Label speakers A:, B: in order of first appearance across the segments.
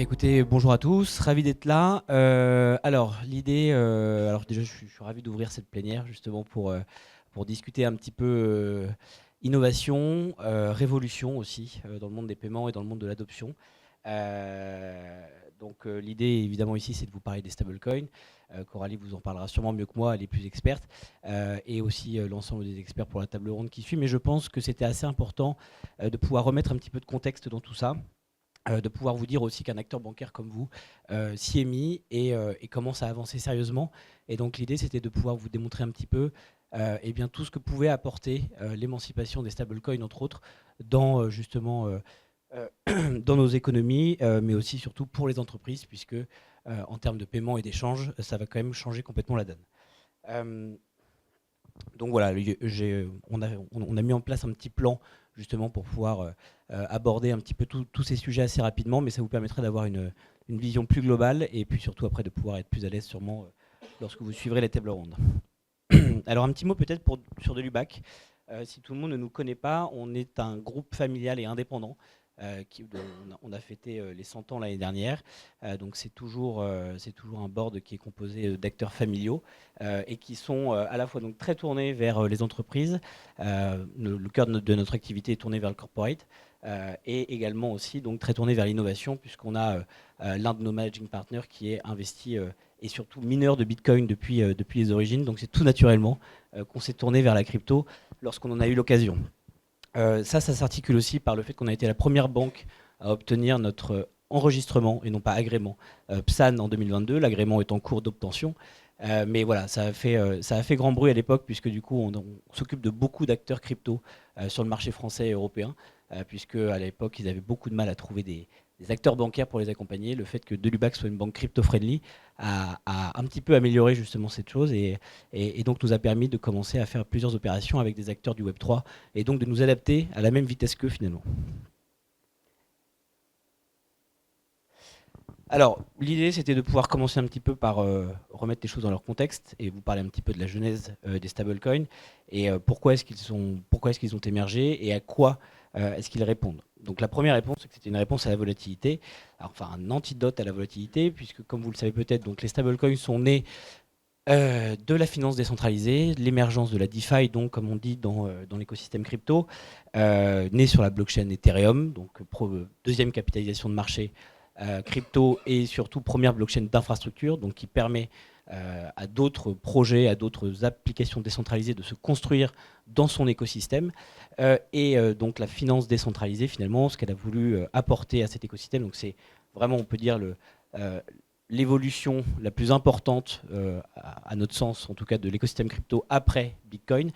A: bien, écoutez, bonjour à tous, ravi d'être là. Alors l'idée, alors déjà je suis ravi d'ouvrir cette plénière justement pour discuter un petit peu innovation, révolution aussi dans le monde des paiements et dans le monde de l'adoption. Donc l'idée évidemment ici c'est de vous parler des stablecoins. Coralie vous en parlera sûrement mieux que moi, elle est plus experte, et aussi l'ensemble des experts pour la table ronde qui suit. Mais je pense que c'était assez important de pouvoir remettre un petit peu de contexte dans tout ça. De pouvoir vous dire aussi qu'un acteur bancaire comme vous s'y est mis et commence à avancer sérieusement. Et donc l'idée, c'était de pouvoir vous démontrer un petit peu eh bien, tout ce que pouvait apporter l'émancipation des stablecoins, entre autres, dans justement dans nos économies, mais aussi surtout pour les entreprises, puisque en termes de paiement et d'échange, ça va quand même changer complètement la donne. Euh, donc voilà, on a mis en place un petit plan justement pour pouvoir aborder un petit peu tous ces sujets assez rapidement, mais ça vous permettrait d'avoir une vision plus globale et puis surtout après de pouvoir être plus à l'aise sûrement lorsque vous suivrez les tables rondes. Alors un petit mot peut-être sur Delubac. Si tout le monde ne nous connaît pas, on est un groupe familial et indépendant. On a fêté les 100 ans l'année dernière. Donc c'est toujours un board qui est composé d'acteurs familiaux et qui sont à la fois donc très tournés vers les entreprises. Le cœur de notre activité est tourné vers le corporate. Et également aussi donc très tourné vers l'innovation, puisqu'on a l'un de nos managing partners qui est investi et surtout mineur de Bitcoin depuis les origines. Donc c'est tout naturellement qu'on s'est tourné vers la crypto lorsqu'on en a eu l'occasion. Ça s'articule aussi par le fait qu'on a été la première banque à obtenir notre enregistrement et non pas agrément PSAN en 2022. L'agrément est en cours d'obtention. Mais voilà, ça a fait grand bruit à l'époque, puisque du coup on s'occupe de beaucoup d'acteurs crypto sur le marché français et européen, puisque à l'époque ils avaient beaucoup de mal à trouver des acteurs bancaires pour les accompagner. Le fait que Delubac soit une banque crypto-friendly a un petit peu amélioré justement cette chose et donc nous a permis de commencer à faire plusieurs opérations avec des acteurs du Web3 et donc de nous adapter à la même vitesse qu'eux finalement. Alors, l'idée, c'était de pouvoir commencer un petit peu par remettre les choses dans leur contexte et vous parler un petit peu de la genèse des stablecoins et pourquoi est-ce qu'ils ont émergé et à quoi est-ce qu'ils répondent. Donc, la première réponse, c'est que c'était une réponse à la volatilité, alors, enfin un antidote à la volatilité, puisque comme vous le savez peut-être, donc les stablecoins sont nés de la finance décentralisée, l'émergence de la DeFi, donc comme on dit dans l'écosystème crypto, née sur la blockchain Ethereum, donc deuxième capitalisation de marché crypto et surtout première blockchain d'infrastructure, donc qui permet à d'autres projets, à d'autres applications décentralisées de se construire dans son écosystème. Donc la finance décentralisée, finalement, ce qu'elle a voulu apporter à cet écosystème, donc c'est vraiment, on peut dire, euh, l'évolution la plus importante, à notre sens, en tout cas de l'écosystème crypto après Bitcoin,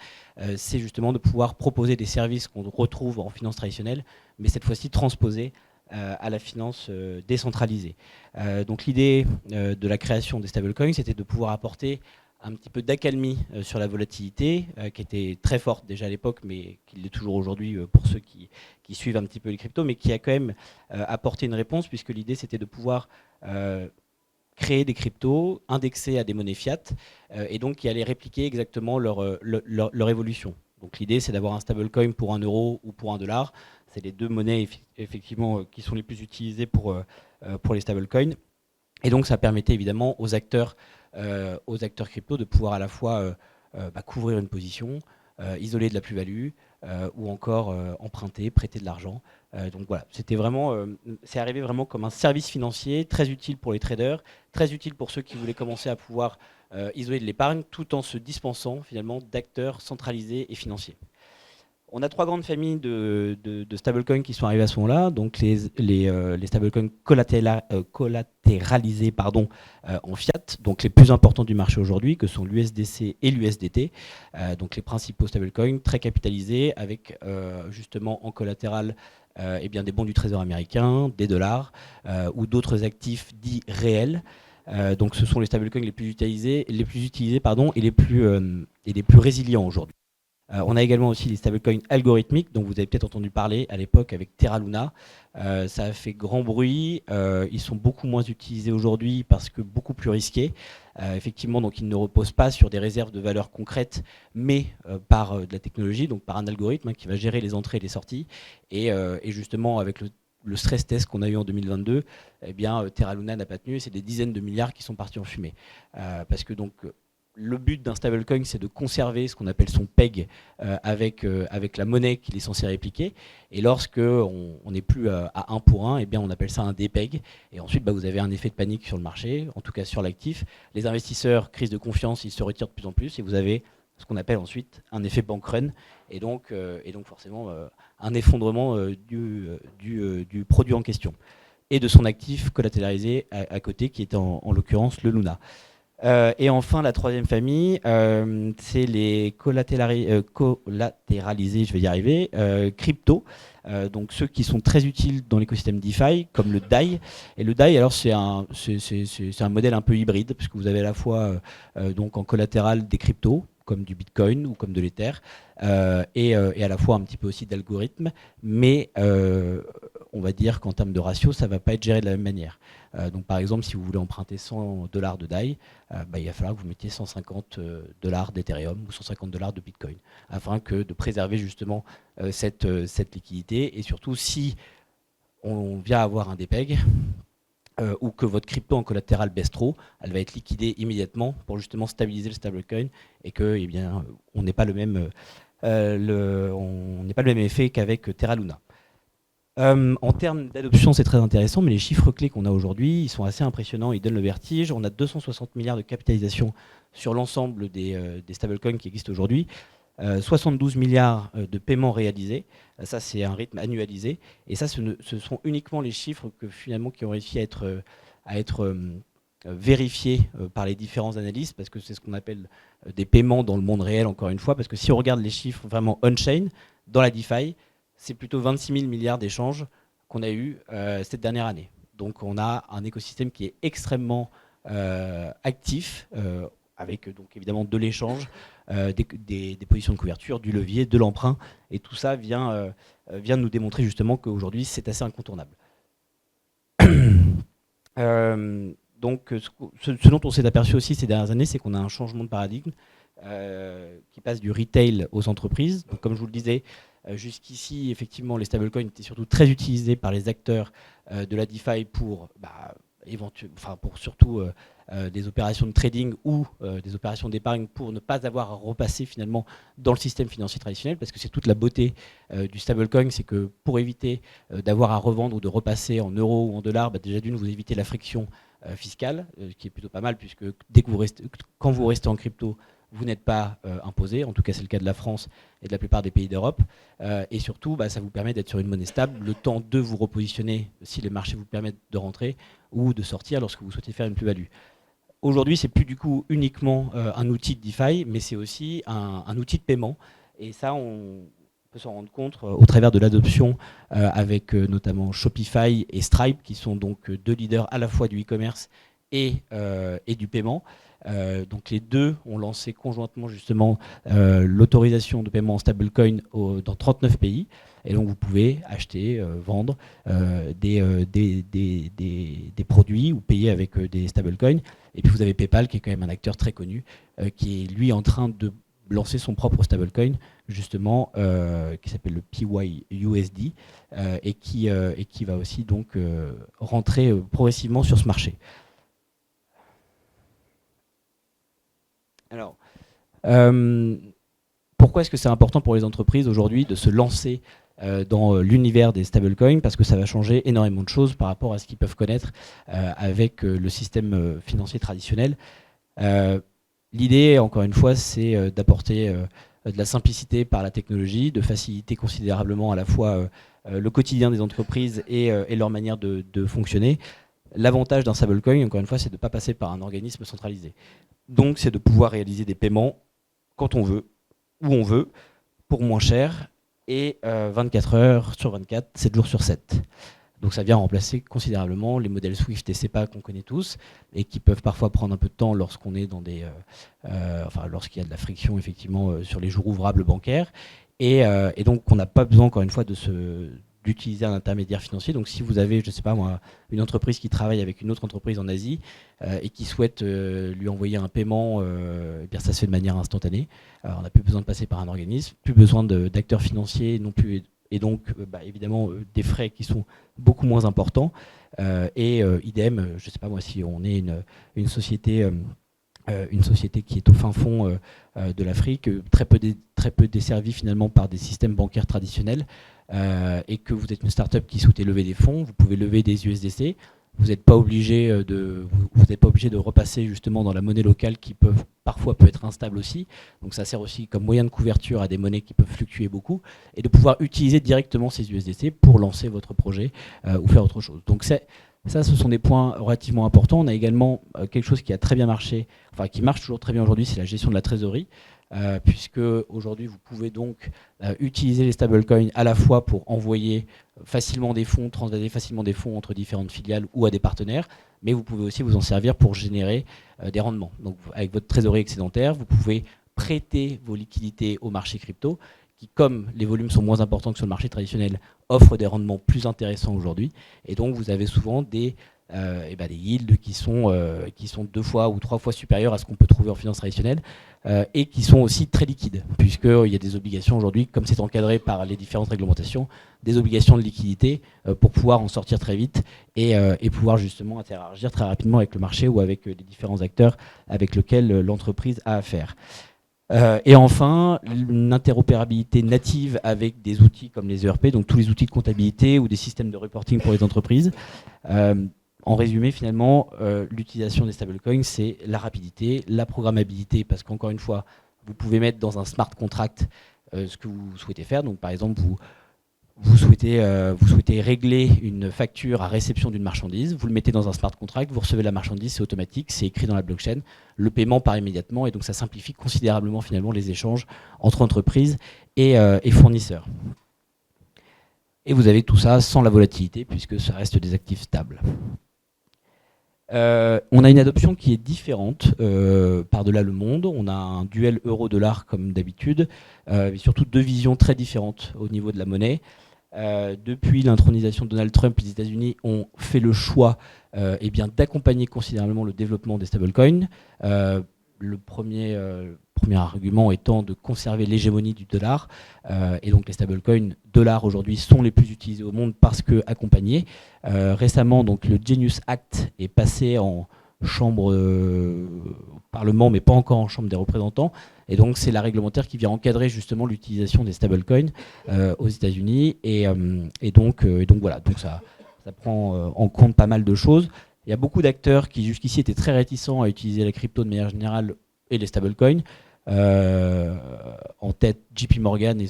A: c'est justement de pouvoir proposer des services qu'on retrouve en finance traditionnelle, mais cette fois-ci transposés à la finance décentralisée. Donc l'idée de la création des stablecoins, c'était de pouvoir apporter un petit peu d'accalmie sur la volatilité, qui était très forte déjà à l'époque, mais qui l'est toujours aujourd'hui pour ceux qui suivent un petit peu les cryptos, mais qui a quand même apporté une réponse, puisque l'idée c'était de pouvoir créer des cryptos indexés à des monnaies fiat et donc qui allaient répliquer exactement leur évolution. Donc l'idée, c'est d'avoir un stablecoin pour 1 euro ou pour 1 dollar. C'est les deux monnaies effectivement qui sont les plus utilisées pour les stablecoins. Et donc ça permettait évidemment aux acteurs crypto de pouvoir à la fois couvrir une position, isoler de la plus-value ou encore emprunter, prêter de l'argent. Donc voilà, c'est arrivé vraiment comme un service financier très utile pour les traders, très utile pour ceux qui voulaient commencer à pouvoir isoler de l'épargne tout en se dispensant finalement d'acteurs centralisés et financiers. On a trois grandes familles de stablecoins qui sont arrivées à ce moment-là. Donc les stablecoins collatéralisés en fiat, donc les plus importants du marché aujourd'hui, que sont l'USDC et l'USDT. Donc les principaux stablecoins très capitalisés avec justement en collatéral des bons du trésor américain, des dollars ou d'autres actifs dits réels. Donc ce sont les stablecoins les plus utilisés et les plus résilients aujourd'hui. On a également aussi les stablecoins algorithmiques, dont vous avez peut-être entendu parler à l'époque avec Terra Luna. Ça a fait grand bruit. Ils sont beaucoup moins utilisés aujourd'hui parce que beaucoup plus risqués. Effectivement, donc ils ne reposent pas sur des réserves de valeur concrètes, mais par de la technologie, donc par un algorithme qui va gérer les entrées et les sorties. Et justement, avec le stress test qu'on a eu en 2022, eh bien, Terra Luna n'a pas tenu et c'est des dizaines de milliards qui sont partis en fumée. Parce que donc, le but d'un stablecoin, c'est de conserver ce qu'on appelle son PEG avec la monnaie qu'il est censé répliquer. Et lorsque on n'est plus à 1 pour 1, eh bien, on appelle ça un DPEG. Et ensuite, vous avez un effet de panique sur le marché, en tout cas sur l'actif. Les investisseurs, crise de confiance, ils se retirent de plus en plus. Et vous avez ce qu'on appelle ensuite un effet bank run. Et donc forcément, un effondrement du produit en question. Et de son actif collatéralisé à côté, qui est en l'occurrence le Luna. Et enfin, la troisième famille, c'est les collatéralisés, je vais y arriver, crypto. Donc ceux qui sont très utiles dans l'écosystème DeFi, comme le DAI. Et le DAI, alors c'est un modèle un peu hybride, puisque vous avez à la fois donc en collatéral des cryptos, comme du Bitcoin ou comme de l'Ether, et à la fois un petit peu aussi d'algorithmes, mais on va dire qu'en termes de ratio, ça ne va pas être géré de la même manière. Donc par exemple, si vous voulez emprunter $100 de DAI, il va falloir que vous mettiez $150 d'Ethereum ou $150 de Bitcoin, afin de préserver justement cette liquidité. Et surtout, si on vient avoir un DPEG, ou que votre crypto en collatéral baisse trop, elle va être liquidée immédiatement pour justement stabiliser le stablecoin et que, eh bien, on n'ait pas le même effet qu'avec Terra Luna. En termes d'adoption, c'est très intéressant, mais les chiffres clés qu'on a aujourd'hui, ils sont assez impressionnants, ils donnent le vertige. On a 260 milliards de capitalisation sur l'ensemble des stablecoins qui existent aujourd'hui. 72 milliards de paiements réalisés, ça c'est un rythme annualisé, et ça ce sont uniquement les chiffres qui ont réussi à être vérifiés par les différents analystes, parce que c'est ce qu'on appelle des paiements dans le monde réel, encore une fois, parce que si on regarde les chiffres vraiment on-chain, dans la DeFi, c'est plutôt 26 000 milliards d'échanges qu'on a eu cette dernière année. Donc on a un écosystème qui est extrêmement actif, avec donc évidemment de l'échange, des positions de couverture, du levier, de l'emprunt, et tout ça vient nous démontrer justement qu'aujourd'hui c'est assez incontournable. Donc ce dont on s'est aperçu aussi ces dernières années, c'est qu'on a un changement de paradigme qui passe du retail aux entreprises. Donc comme je vous le disais, jusqu'ici, effectivement, les stablecoins étaient surtout très utilisés par les acteurs de la DeFi pour surtout des opérations de trading ou des opérations d'épargne, pour ne pas avoir à repasser finalement dans le système financier traditionnel, parce que c'est toute la beauté du stablecoin, c'est que pour éviter d'avoir à revendre ou de repasser en euros ou en dollars, déjà d'une, vous évitez la friction fiscale, qui est plutôt pas mal, puisque quand vous restez en crypto, vous n'êtes pas imposé, en tout cas c'est le cas de la France et de la plupart des pays d'Europe, et surtout ça vous permet d'être sur une monnaie stable, le temps de vous repositionner si les marchés vous permettent de rentrer ou de sortir lorsque vous souhaitez faire une plus-value. Aujourd'hui, c'est plus du coup uniquement un outil de DeFi, mais c'est aussi un outil de paiement, et ça on peut s'en rendre compte au travers de l'adoption avec notamment Shopify et Stripe, qui sont donc deux leaders à la fois du e-commerce et du paiement. Donc les deux ont lancé conjointement justement l'autorisation de paiement en stablecoin dans 39 pays. Et donc vous pouvez acheter, vendre des produits ou payer avec des stablecoins. Et puis vous avez PayPal, qui est quand même un acteur très connu, qui est lui en train de lancer son propre stablecoin, justement, qui s'appelle le PYUSD, et qui va aussi donc rentrer progressivement sur ce marché. Alors, pourquoi est-ce que c'est important pour les entreprises aujourd'hui de se lancer dans l'univers des stablecoins? Parce que ça va changer énormément de choses par rapport à ce qu'ils peuvent connaître avec le système financier traditionnel. L'idée, encore une fois, c'est d'apporter de la simplicité par la technologie, de faciliter considérablement à la fois le quotidien des entreprises et leur manière de fonctionner. L'avantage d'un stablecoin, encore une fois, c'est de ne pas passer par un organisme centralisé. Donc, c'est de pouvoir réaliser des paiements quand on veut, où on veut, pour moins cher, et 24 heures sur 24, 7 jours sur 7. Donc ça vient remplacer considérablement les modèles Swift et SEPA qu'on connaît tous, et qui peuvent parfois prendre un peu de temps lorsqu'on est dans lorsqu'il y a de la friction effectivement sur les jours ouvrables bancaires. Et donc on n'a pas besoin, encore une fois, d'utiliser un intermédiaire financier. Donc si vous avez, je ne sais pas moi, une entreprise qui travaille avec une autre entreprise en Asie et qui souhaite lui envoyer un paiement, eh bien ça se fait de manière instantanée. Alors, on n'a plus besoin de passer par un organisme, plus besoin d'acteurs financiers non plus et donc évidemment des frais qui sont beaucoup moins importants. Idem, je ne sais pas moi, si on est une société qui est au fin fond de l'Afrique, très peu desservie finalement par des systèmes bancaires traditionnels, et que vous êtes une start-up qui souhaitait lever des fonds, vous pouvez lever des USDC. Vous n'êtes pas obligé de repasser justement dans la monnaie locale qui parfois peut être instable aussi. Donc ça sert aussi comme moyen de couverture à des monnaies qui peuvent fluctuer beaucoup, et de pouvoir utiliser directement ces USDC pour lancer votre projet ou faire autre chose. Donc ça, ce sont des points relativement importants. On a également quelque chose qui a très bien marché, enfin qui marche toujours très bien aujourd'hui, c'est la gestion de la trésorerie. Puisque aujourd'hui vous pouvez donc utiliser les stablecoins à la fois pour envoyer facilement des fonds, transvaser facilement des fonds entre différentes filiales ou à des partenaires, mais vous pouvez aussi vous en servir pour générer des rendements. Donc avec votre trésorerie excédentaire, vous pouvez prêter vos liquidités au marché crypto, qui, comme les volumes sont moins importants que sur le marché traditionnel, offre des rendements plus intéressants aujourd'hui. Et donc vous avez souvent des yields qui sont 2 fois ou 3 fois supérieurs à ce qu'on peut trouver en finance traditionnelle, et qui sont aussi très liquides, puisqu'il y a des obligations aujourd'hui, comme c'est encadré par les différentes réglementations, des obligations de liquidité pour pouvoir en sortir très vite et pouvoir justement interagir très rapidement avec le marché ou avec les différents acteurs avec lesquels l'entreprise a affaire. Et enfin, une interopérabilité native avec des outils comme les ERP, donc tous les outils de comptabilité ou des systèmes de reporting pour les entreprises. En résumé, finalement, l'utilisation des stablecoins, c'est la rapidité, la programmabilité, parce qu'encore une fois, vous pouvez mettre dans un smart contract ce que vous souhaitez faire. Donc, par exemple, vous souhaitez régler une facture à réception d'une marchandise, vous le mettez dans un smart contract, vous recevez la marchandise, c'est automatique, c'est écrit dans la blockchain, le paiement part immédiatement, et donc ça simplifie considérablement finalement les échanges entre entreprises et fournisseurs. Et vous avez tout ça sans la volatilité, puisque ça reste des actifs stables. On a une adoption qui est différente par-delà le monde. On a un duel euro-dollar comme d'habitude, mais surtout 2 visions très différentes au niveau de la monnaie. Depuis l'intronisation de Donald Trump, les États-Unis ont fait le choix d'accompagner considérablement le développement des stablecoins. Le premier argument étant de conserver l'hégémonie du dollar. Et donc les stablecoins dollars aujourd'hui sont les plus utilisés au monde parce que accompagnés. Récemment, donc, le Genius Act est passé en chambre au Parlement, mais pas encore en chambre des représentants. Et donc c'est la réglementaire qui vient encadrer justement l'utilisation des stablecoins aux États-Unis. Et donc voilà, donc ça prend en compte pas mal de choses. Il y a beaucoup d'acteurs qui jusqu'ici étaient très réticents à utiliser la crypto de manière générale et les stablecoins. En tête JP Morgan et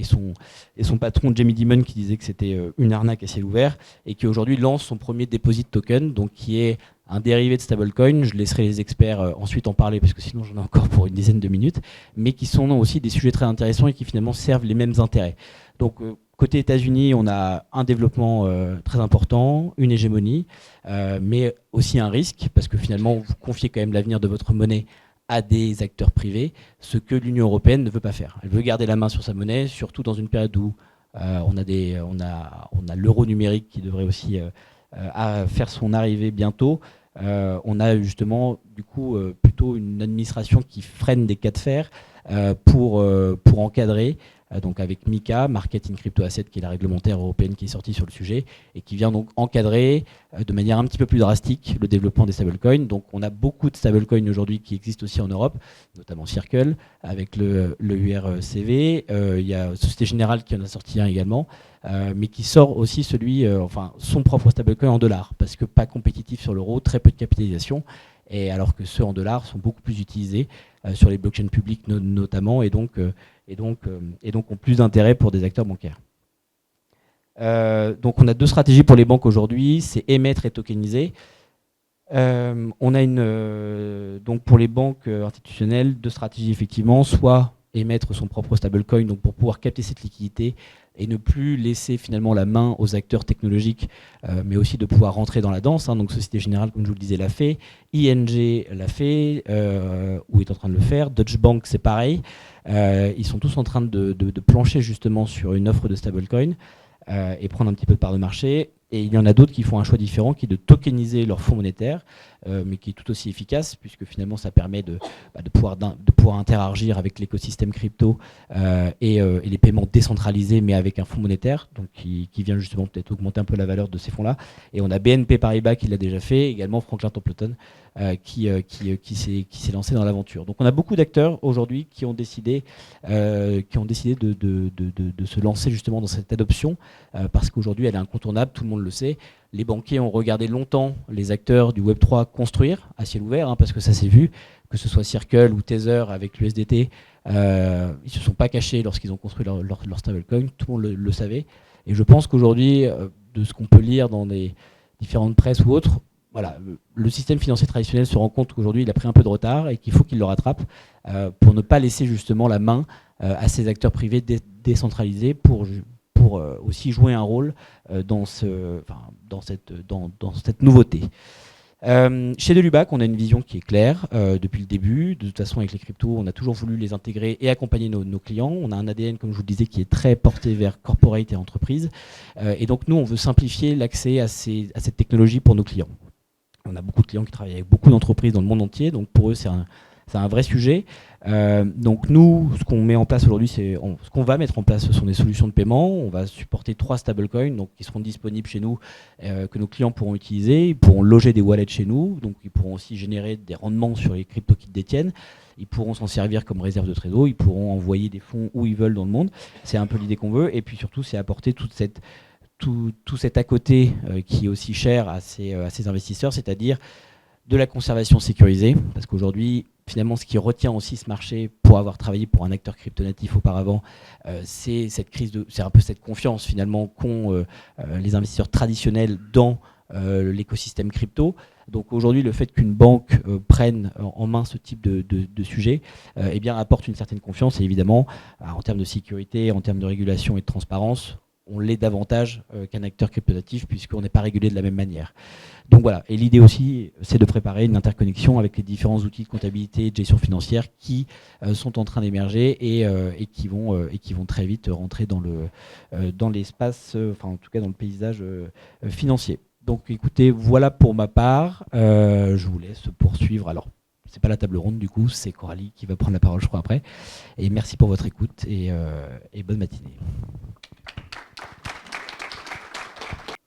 A: son patron Jamie Dimon, qui disait que c'était une arnaque à ciel ouvert, et qui aujourd'hui lance son premier deposit token, donc qui est un dérivé de stablecoin. Je laisserai les experts ensuite en parler, parce que sinon j'en ai encore pour une dizaine de minutes, mais qui sont aussi des sujets très intéressants et qui finalement servent les mêmes intérêts. Donc côté États-Unis, on a un développement très important, une hégémonie, mais aussi un risque, parce que finalement vous confiez quand même l'avenir de votre monnaie à des acteurs privés, ce que l'Union européenne ne veut pas faire. Elle veut garder la main sur sa monnaie, surtout dans une période où on a l'euro numérique qui devrait aussi faire son arrivée bientôt. On a justement du coup plutôt une administration qui freine des cas de fer pour encadrer, donc avec MiCA, Market in Crypto Asset, qui est la réglementaire européenne qui est sortie sur le sujet, et qui vient donc encadrer de manière un petit peu plus drastique le développement des stablecoins. Donc on a beaucoup de stablecoins aujourd'hui qui existent aussi en Europe, notamment Circle, avec le URCV. Il y a Société Générale qui en a sorti un également, mais qui sort aussi son propre stablecoin en dollars, parce que pas compétitif sur l'euro, très peu de capitalisation, et alors que ceux en dollars sont beaucoup plus utilisés sur les blockchains publiques notamment, et donc ont plus d'intérêt pour des acteurs bancaires. Donc on a 2 stratégies pour les banques aujourd'hui, c'est émettre et tokeniser. On a donc pour les banques institutionnelles 2 stratégies effectivement, soit émettre son propre stablecoin, donc pour pouvoir capter cette liquidité et ne plus laisser finalement la main aux acteurs technologiques, mais aussi de pouvoir rentrer dans la danse. Donc Société Générale, comme je vous le disais, l'a fait, ING l'a fait, ou est en train de le faire, Deutsche Bank c'est pareil. Ils sont tous en train de plancher justement sur une offre de stablecoin et prendre un petit peu de part de marché. Et il y en a d'autres qui font un choix différent, qui est de tokeniser leur fonds monétaire, mais qui est tout aussi efficace, puisque finalement ça permet de pouvoir interagir avec l'écosystème crypto et les paiements décentralisés, mais avec un fonds monétaire, donc qui vient justement peut-être augmenter un peu la valeur de ces fonds-là. Et on a BNP Paribas qui l'a déjà fait, également Franklin Templeton qui s'est lancé dans l'aventure. Donc on a beaucoup d'acteurs aujourd'hui qui ont décidé de se lancer justement dans cette adoption, parce qu'aujourd'hui elle est incontournable, tout le monde le sait. Les banquiers ont regardé longtemps les acteurs du Web3 construire à ciel ouvert, hein, parce que ça s'est vu, que ce soit Circle ou Tether avec l'USDT, ils ne se sont pas cachés lorsqu'ils ont construit leur stablecoin, tout le monde le savait. Et je pense qu'aujourd'hui, de ce qu'on peut lire dans les différentes presses ou autres, voilà, le système financier traditionnel se rend compte qu'aujourd'hui il a pris un peu de retard et qu'il faut qu'il le rattrape pour ne pas laisser justement la main à ces acteurs privés décentralisés pour aussi jouer un rôle dans cette nouveauté. Chez Delubac, on a une vision qui est claire depuis le début. De toute façon, avec les cryptos, on a toujours voulu les intégrer et accompagner nos clients. On a un ADN, comme je vous le disais, qui est très porté vers corporate et entreprise. Et donc, nous, on veut simplifier l'accès à cette technologie pour nos clients. On a beaucoup de clients qui travaillent avec beaucoup d'entreprises dans le monde entier. Donc, pour eux, c'est un vrai sujet. Donc nous, ce qu'on met en place aujourd'hui, ce qu'on va mettre en place, ce sont des solutions de paiement. On va supporter 3 stablecoins, donc qui seront disponibles chez nous, que nos clients pourront utiliser. Ils pourront loger des wallets chez nous, donc ils pourront aussi générer des rendements sur les cryptos qu'ils détiennent. Ils pourront s'en servir comme réserve de trésor. Ils pourront envoyer des fonds où ils veulent dans le monde. C'est un peu l'idée qu'on veut. Et puis surtout, c'est apporter tout cet à côté qui est aussi cher à ces investisseurs, c'est-à-dire de la conservation sécurisée, parce qu'aujourd'hui, finalement, ce qui retient aussi ce marché pour avoir travaillé pour un acteur crypto-natif auparavant, c'est un peu cette confiance finalement qu'ont les investisseurs traditionnels dans l'écosystème crypto. Donc aujourd'hui, le fait qu'une banque prenne en main ce type de sujet eh bien, apporte une certaine confiance, et évidemment, en termes de sécurité, en termes de régulation et de transparence, on l'est davantage qu'un acteur crypto-natif, puisqu'on n'est pas régulé de la même manière. Donc voilà, et l'idée aussi, c'est de préparer une interconnexion avec les différents outils de comptabilité et de gestion financière qui sont en train d'émerger et qui vont très vite rentrer dans l'espace, enfin en tout cas dans le paysage financier. Donc écoutez, voilà pour ma part. Je vous laisse poursuivre. Alors, c'est pas la table ronde du coup, c'est Coralie qui va prendre la parole, je crois, après. Et merci pour votre écoute et bonne matinée.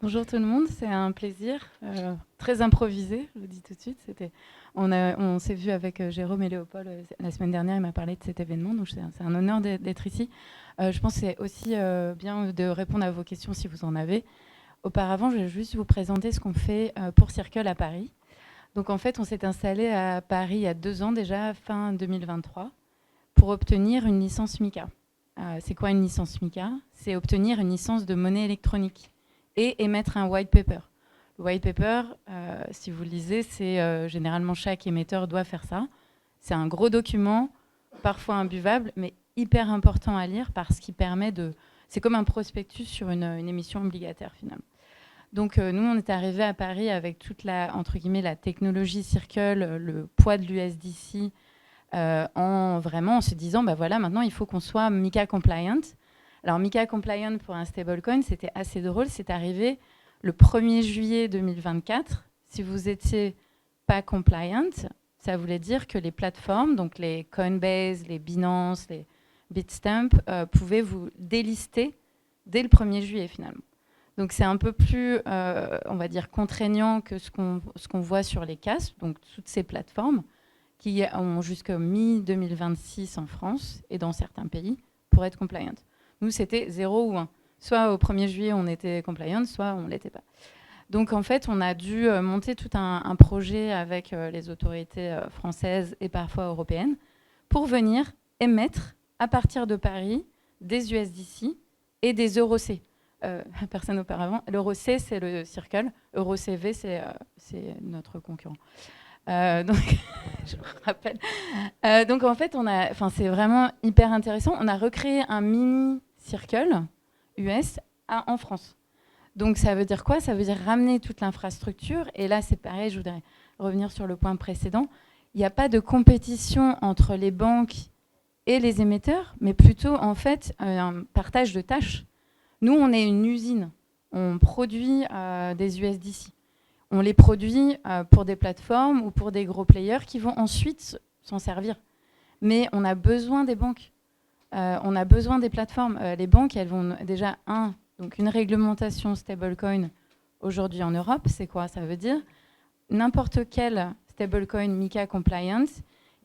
B: Bonjour tout le monde, c'est un plaisir, très improvisé, je vous dis tout de suite. On s'est vu avec Jérôme et Léopold la semaine dernière, il m'a parlé de cet événement, donc c'est un honneur d'être ici. Je pense que c'est aussi bien de répondre à vos questions si vous en avez. Auparavant, je vais juste vous présenter ce qu'on fait pour Circle à Paris. Donc en fait, on s'est installé à Paris il y a 2 ans déjà, fin 2023, pour obtenir une licence MiCA. C'est quoi une licence MiCA? C'est obtenir une licence de monnaie électronique et émettre un white paper. Le white paper, si vous le lisez, c'est généralement chaque émetteur doit faire ça. C'est un gros document, parfois imbuvable, mais hyper important à lire parce qu'il permet de... C'est comme un prospectus sur une émission obligataire finalement. Donc nous, on est arrivé à Paris avec toute entre guillemets, la technologie Circle, le poids de l'USDC, en se disant, bah voilà, maintenant il faut qu'on soit MiCA compliant. Alors, MiCA compliant pour un stablecoin, c'était assez drôle. C'est arrivé le 1er juillet 2024. Si vous n'étiez pas compliant, ça voulait dire que les plateformes, donc les Coinbase, les Binance, les Bitstamp, pouvaient vous délister dès le 1er juillet finalement. Donc, c'est un peu plus, on va dire, contraignant que ce qu'on voit sur les CASP, donc toutes ces plateformes qui ont jusqu'à mi-2026 en France et dans certains pays pour être compliant. Nous, c'était 0 ou 1. Soit au 1er juillet, on était compliant, soit on ne l'était pas. Donc, en fait, on a dû monter tout un projet avec les autorités françaises et parfois européennes pour venir émettre, à partir de Paris, des USDC et des EuroC. Personne auparavant. L'EuroC, c'est le Circle. EuroCV, c'est notre concurrent. Donc, je rappelle. Donc, en fait, c'est vraiment hyper intéressant. On a recréé un mini Circle US en France. Donc, ça veut dire quoi? Ça veut dire ramener toute l'infrastructure. Et là, c'est pareil, je voudrais revenir sur le point précédent. Il n'y a pas de compétition entre les banques et les émetteurs, mais plutôt, en fait, un partage de tâches. Nous, on est une usine. on produit des USDC. On les produit pour des plateformes ou pour des gros players qui vont ensuite s'en servir. Mais on a besoin des banques. On a besoin des plateformes. Les banques, elles vont déjà, donc une réglementation stablecoin aujourd'hui en Europe, c'est quoi? Ça veut dire n'importe quel stablecoin MiCA compliant,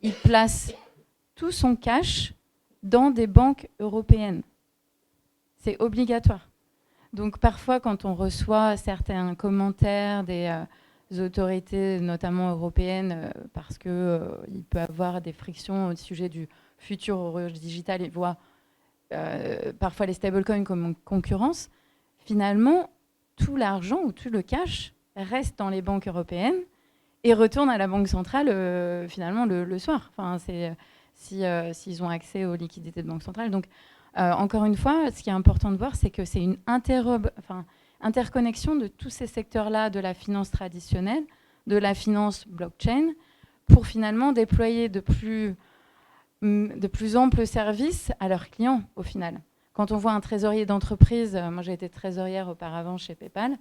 B: il place tout son cash dans des banques européennes. C'est obligatoire. Donc parfois, quand on reçoit certains commentaires des autorités, notamment européennes, parce qu'il peut y avoir des frictions au sujet du futur euro digital, ils voient parfois les stablecoins comme concurrence, finalement, tout l'argent ou tout le cash reste dans les banques européennes et retourne à la banque centrale finalement le soir. Enfin, s'ils ont accès aux liquidités de banque centrale. Donc, encore une fois, ce qui est important de voir, c'est que c'est une interconnexion de tous ces secteurs-là, de la finance traditionnelle, de la finance blockchain, pour finalement déployer de plus amples services à leurs clients, au final. Quand on voit un trésorier d'entreprise, moi j'ai été trésorière auparavant chez PayPal,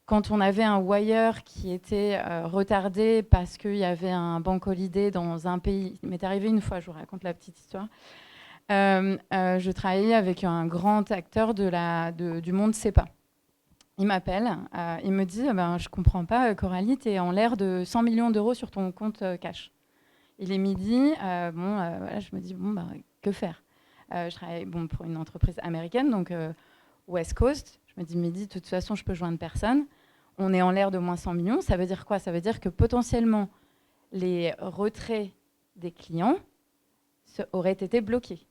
B: quand on avait un wire qui était retardé parce qu'il y avait un bank holiday dans un pays, il m'est arrivé une fois, je vous raconte la petite histoire, je travaillais avec un grand acteur du monde SEPA. Il m'appelle, il me dit je ne comprends pas, Coralie, tu es en l'air de 100 millions d'euros sur ton compte cash. Il est midi, voilà, je me dis que faire? Je travaille pour une entreprise américaine, donc West Coast. Je me dis midi, de toute façon, je peux joindre personne. On est en l'air de moins 100 millions. Ça veut dire quoi? Ça veut dire que potentiellement, les retraits des clients auraient été bloqués.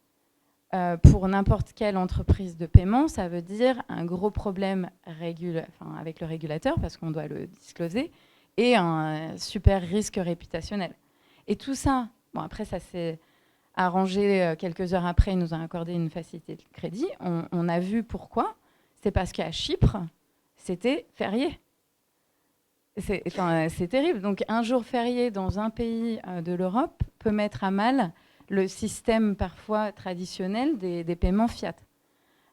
B: Pour n'importe quelle entreprise de paiement, ça veut dire un gros problème avec le régulateur, parce qu'on doit le discloser, et un super risque réputationnel. Et tout ça, après ça s'est arrangé quelques heures après, ils nous ont accordé une facilité de crédit. On a vu pourquoi. C'est parce qu'à Chypre, c'était férié. C'est terrible. Donc un jour férié dans un pays de l'Europe peut mettre à mal le système parfois traditionnel des paiements fiat.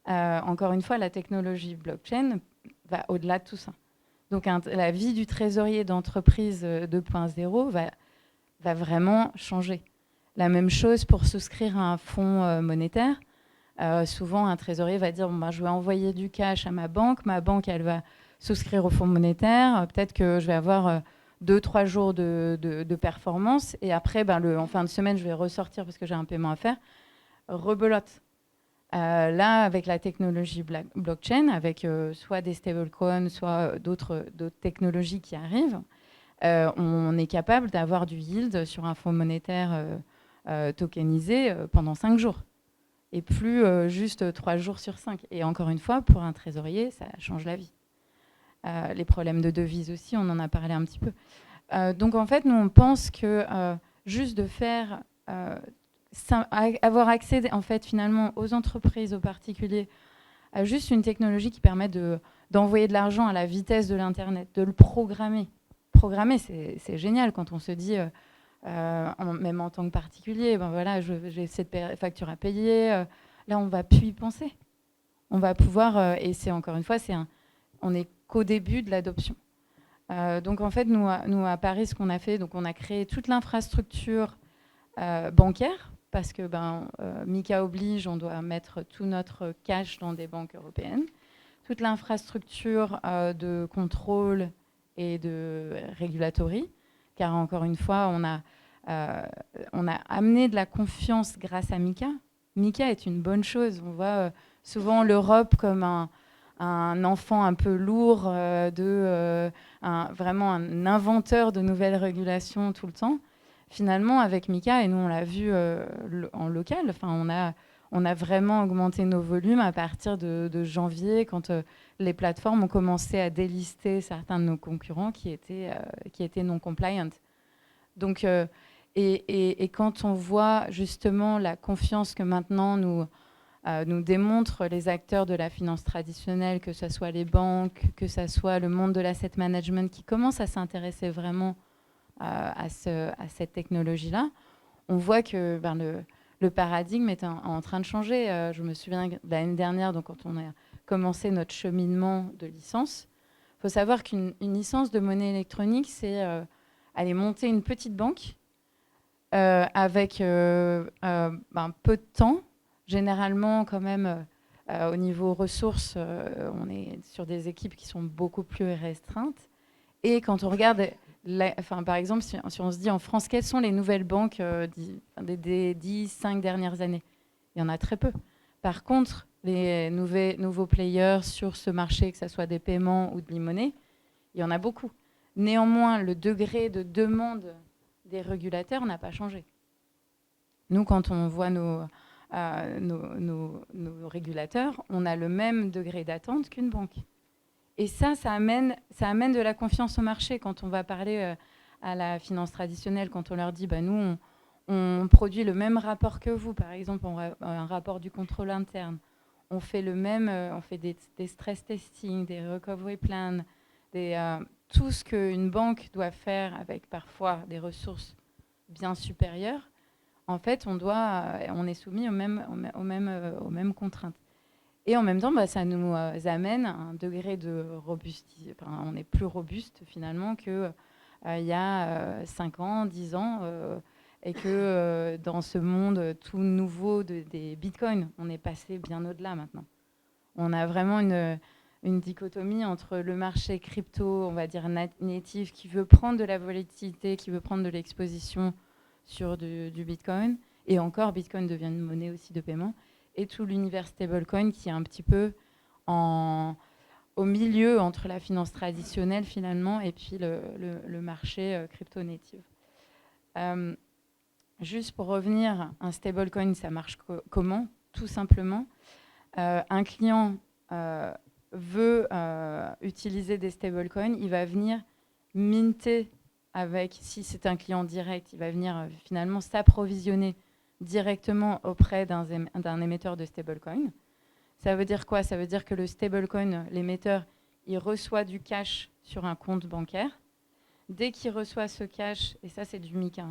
B: Encore une fois, la technologie blockchain va au-delà de tout ça. Donc la vie du trésorier d'entreprise 2.0 va vraiment changer. La même chose pour souscrire à un fonds monétaire. Souvent, un trésorier va dire je vais envoyer du cash à ma banque, elle va souscrire au fonds monétaire, peut-être que je vais avoir 2-3 jours de performance, et après, en fin de semaine, je vais ressortir parce que j'ai un paiement à faire, rebelote. Là, avec la technologie blockchain, avec soit des stablecoins, soit d'autres technologies qui arrivent, on est capable d'avoir du yield sur un fonds monétaire tokenisé pendant 5 jours. Et plus juste 3 jours sur 5. Et encore une fois, pour un trésorier, ça change la vie. Les problèmes de devises aussi, on en a parlé un petit peu. Donc en fait, nous, on pense que juste de faire... avoir accès, en fait, finalement, aux entreprises, aux particuliers, à juste une technologie qui permet d'envoyer de l'argent à la vitesse de l'Internet, de le programmer. Programmer, c'est génial quand on se dit... même en tant que particulier, voilà, j'ai cette facture à payer. Là, on ne va plus y penser. On va pouvoir, et c'est encore une fois, on n'est qu'au début de l'adoption. Donc en fait, nous à Paris, ce qu'on a fait, donc on a créé toute l'infrastructure bancaire, parce que MiCA oblige, on doit mettre tout notre cash dans des banques européennes. Toute l'infrastructure de contrôle et de régulatory, car encore une fois, on a amené de la confiance grâce à MiCA. MiCA est une bonne chose. On voit souvent l'Europe comme un enfant un peu lourd, vraiment un inventeur de nouvelles régulations tout le temps. Finalement, avec MiCA, et nous on l'a vu en local, on a vraiment augmenté nos volumes à partir de janvier, quand les plateformes ont commencé à délister certains de nos concurrents qui étaient non compliant. Donc, et quand on voit justement la confiance que maintenant nous démontrent les acteurs de la finance traditionnelle, que ce soit les banques, que ce soit le monde de l'asset management, qui commence à s'intéresser vraiment à cette technologie-là, on voit que le paradigme est en train de changer. Je me souviens de l'année dernière, donc quand on a commencé notre cheminement de licence. Il faut savoir qu'une licence de monnaie électronique, c'est aller monter une petite banque avec peu de temps. Généralement, quand même, au niveau ressources, on est sur des équipes qui sont beaucoup plus restreintes. Et quand on regarde, par exemple, si on se dit en France, quelles sont les nouvelles banques des 10-5 dernières années? Il y en a très peu. Par contre, les nouveaux players sur ce marché, que ce soit des paiements ou de l'e-money, il y en a beaucoup. Néanmoins, le degré de demande des régulateurs n'a pas changé. Nous, quand on voit nos régulateurs, on a le même degré d'attente qu'une banque. Et ça amène de la confiance au marché. Quand on va parler à la finance traditionnelle, quand on leur dit nous, on produit le même rapport que vous, par exemple, un rapport du contrôle interne, on fait le même, on fait des stress testing, des recovery plans, tout ce qu'une banque doit faire avec parfois des ressources bien supérieures. En fait, on est soumis aux mêmes contraintes. Et en même temps, ça nous amène à un degré de robustesse. On est plus robuste finalement qu'il y a 5 ans, 10 ans. Et que dans ce monde tout nouveau des bitcoins, on est passé bien au-delà maintenant. On a vraiment une dichotomie entre le marché crypto, on va dire native, qui veut prendre de la volatilité, qui veut prendre de l'exposition sur du bitcoin. Et encore, bitcoin devient une monnaie aussi de paiement. Et tout l'univers stablecoin qui est un petit peu au milieu entre la finance traditionnelle finalement et puis le marché crypto-native. Juste pour revenir, un stablecoin, ça marche comment? Tout simplement, un client veut utiliser des stablecoins, il va venir minter si c'est un client direct, il va venir finalement s'approvisionner directement auprès d'un émetteur de stablecoin. Ça veut dire quoi? Ça veut dire que le stablecoin, l'émetteur, il reçoit du cash sur un compte bancaire. Dès qu'il reçoit ce cash, et ça c'est du MiCA,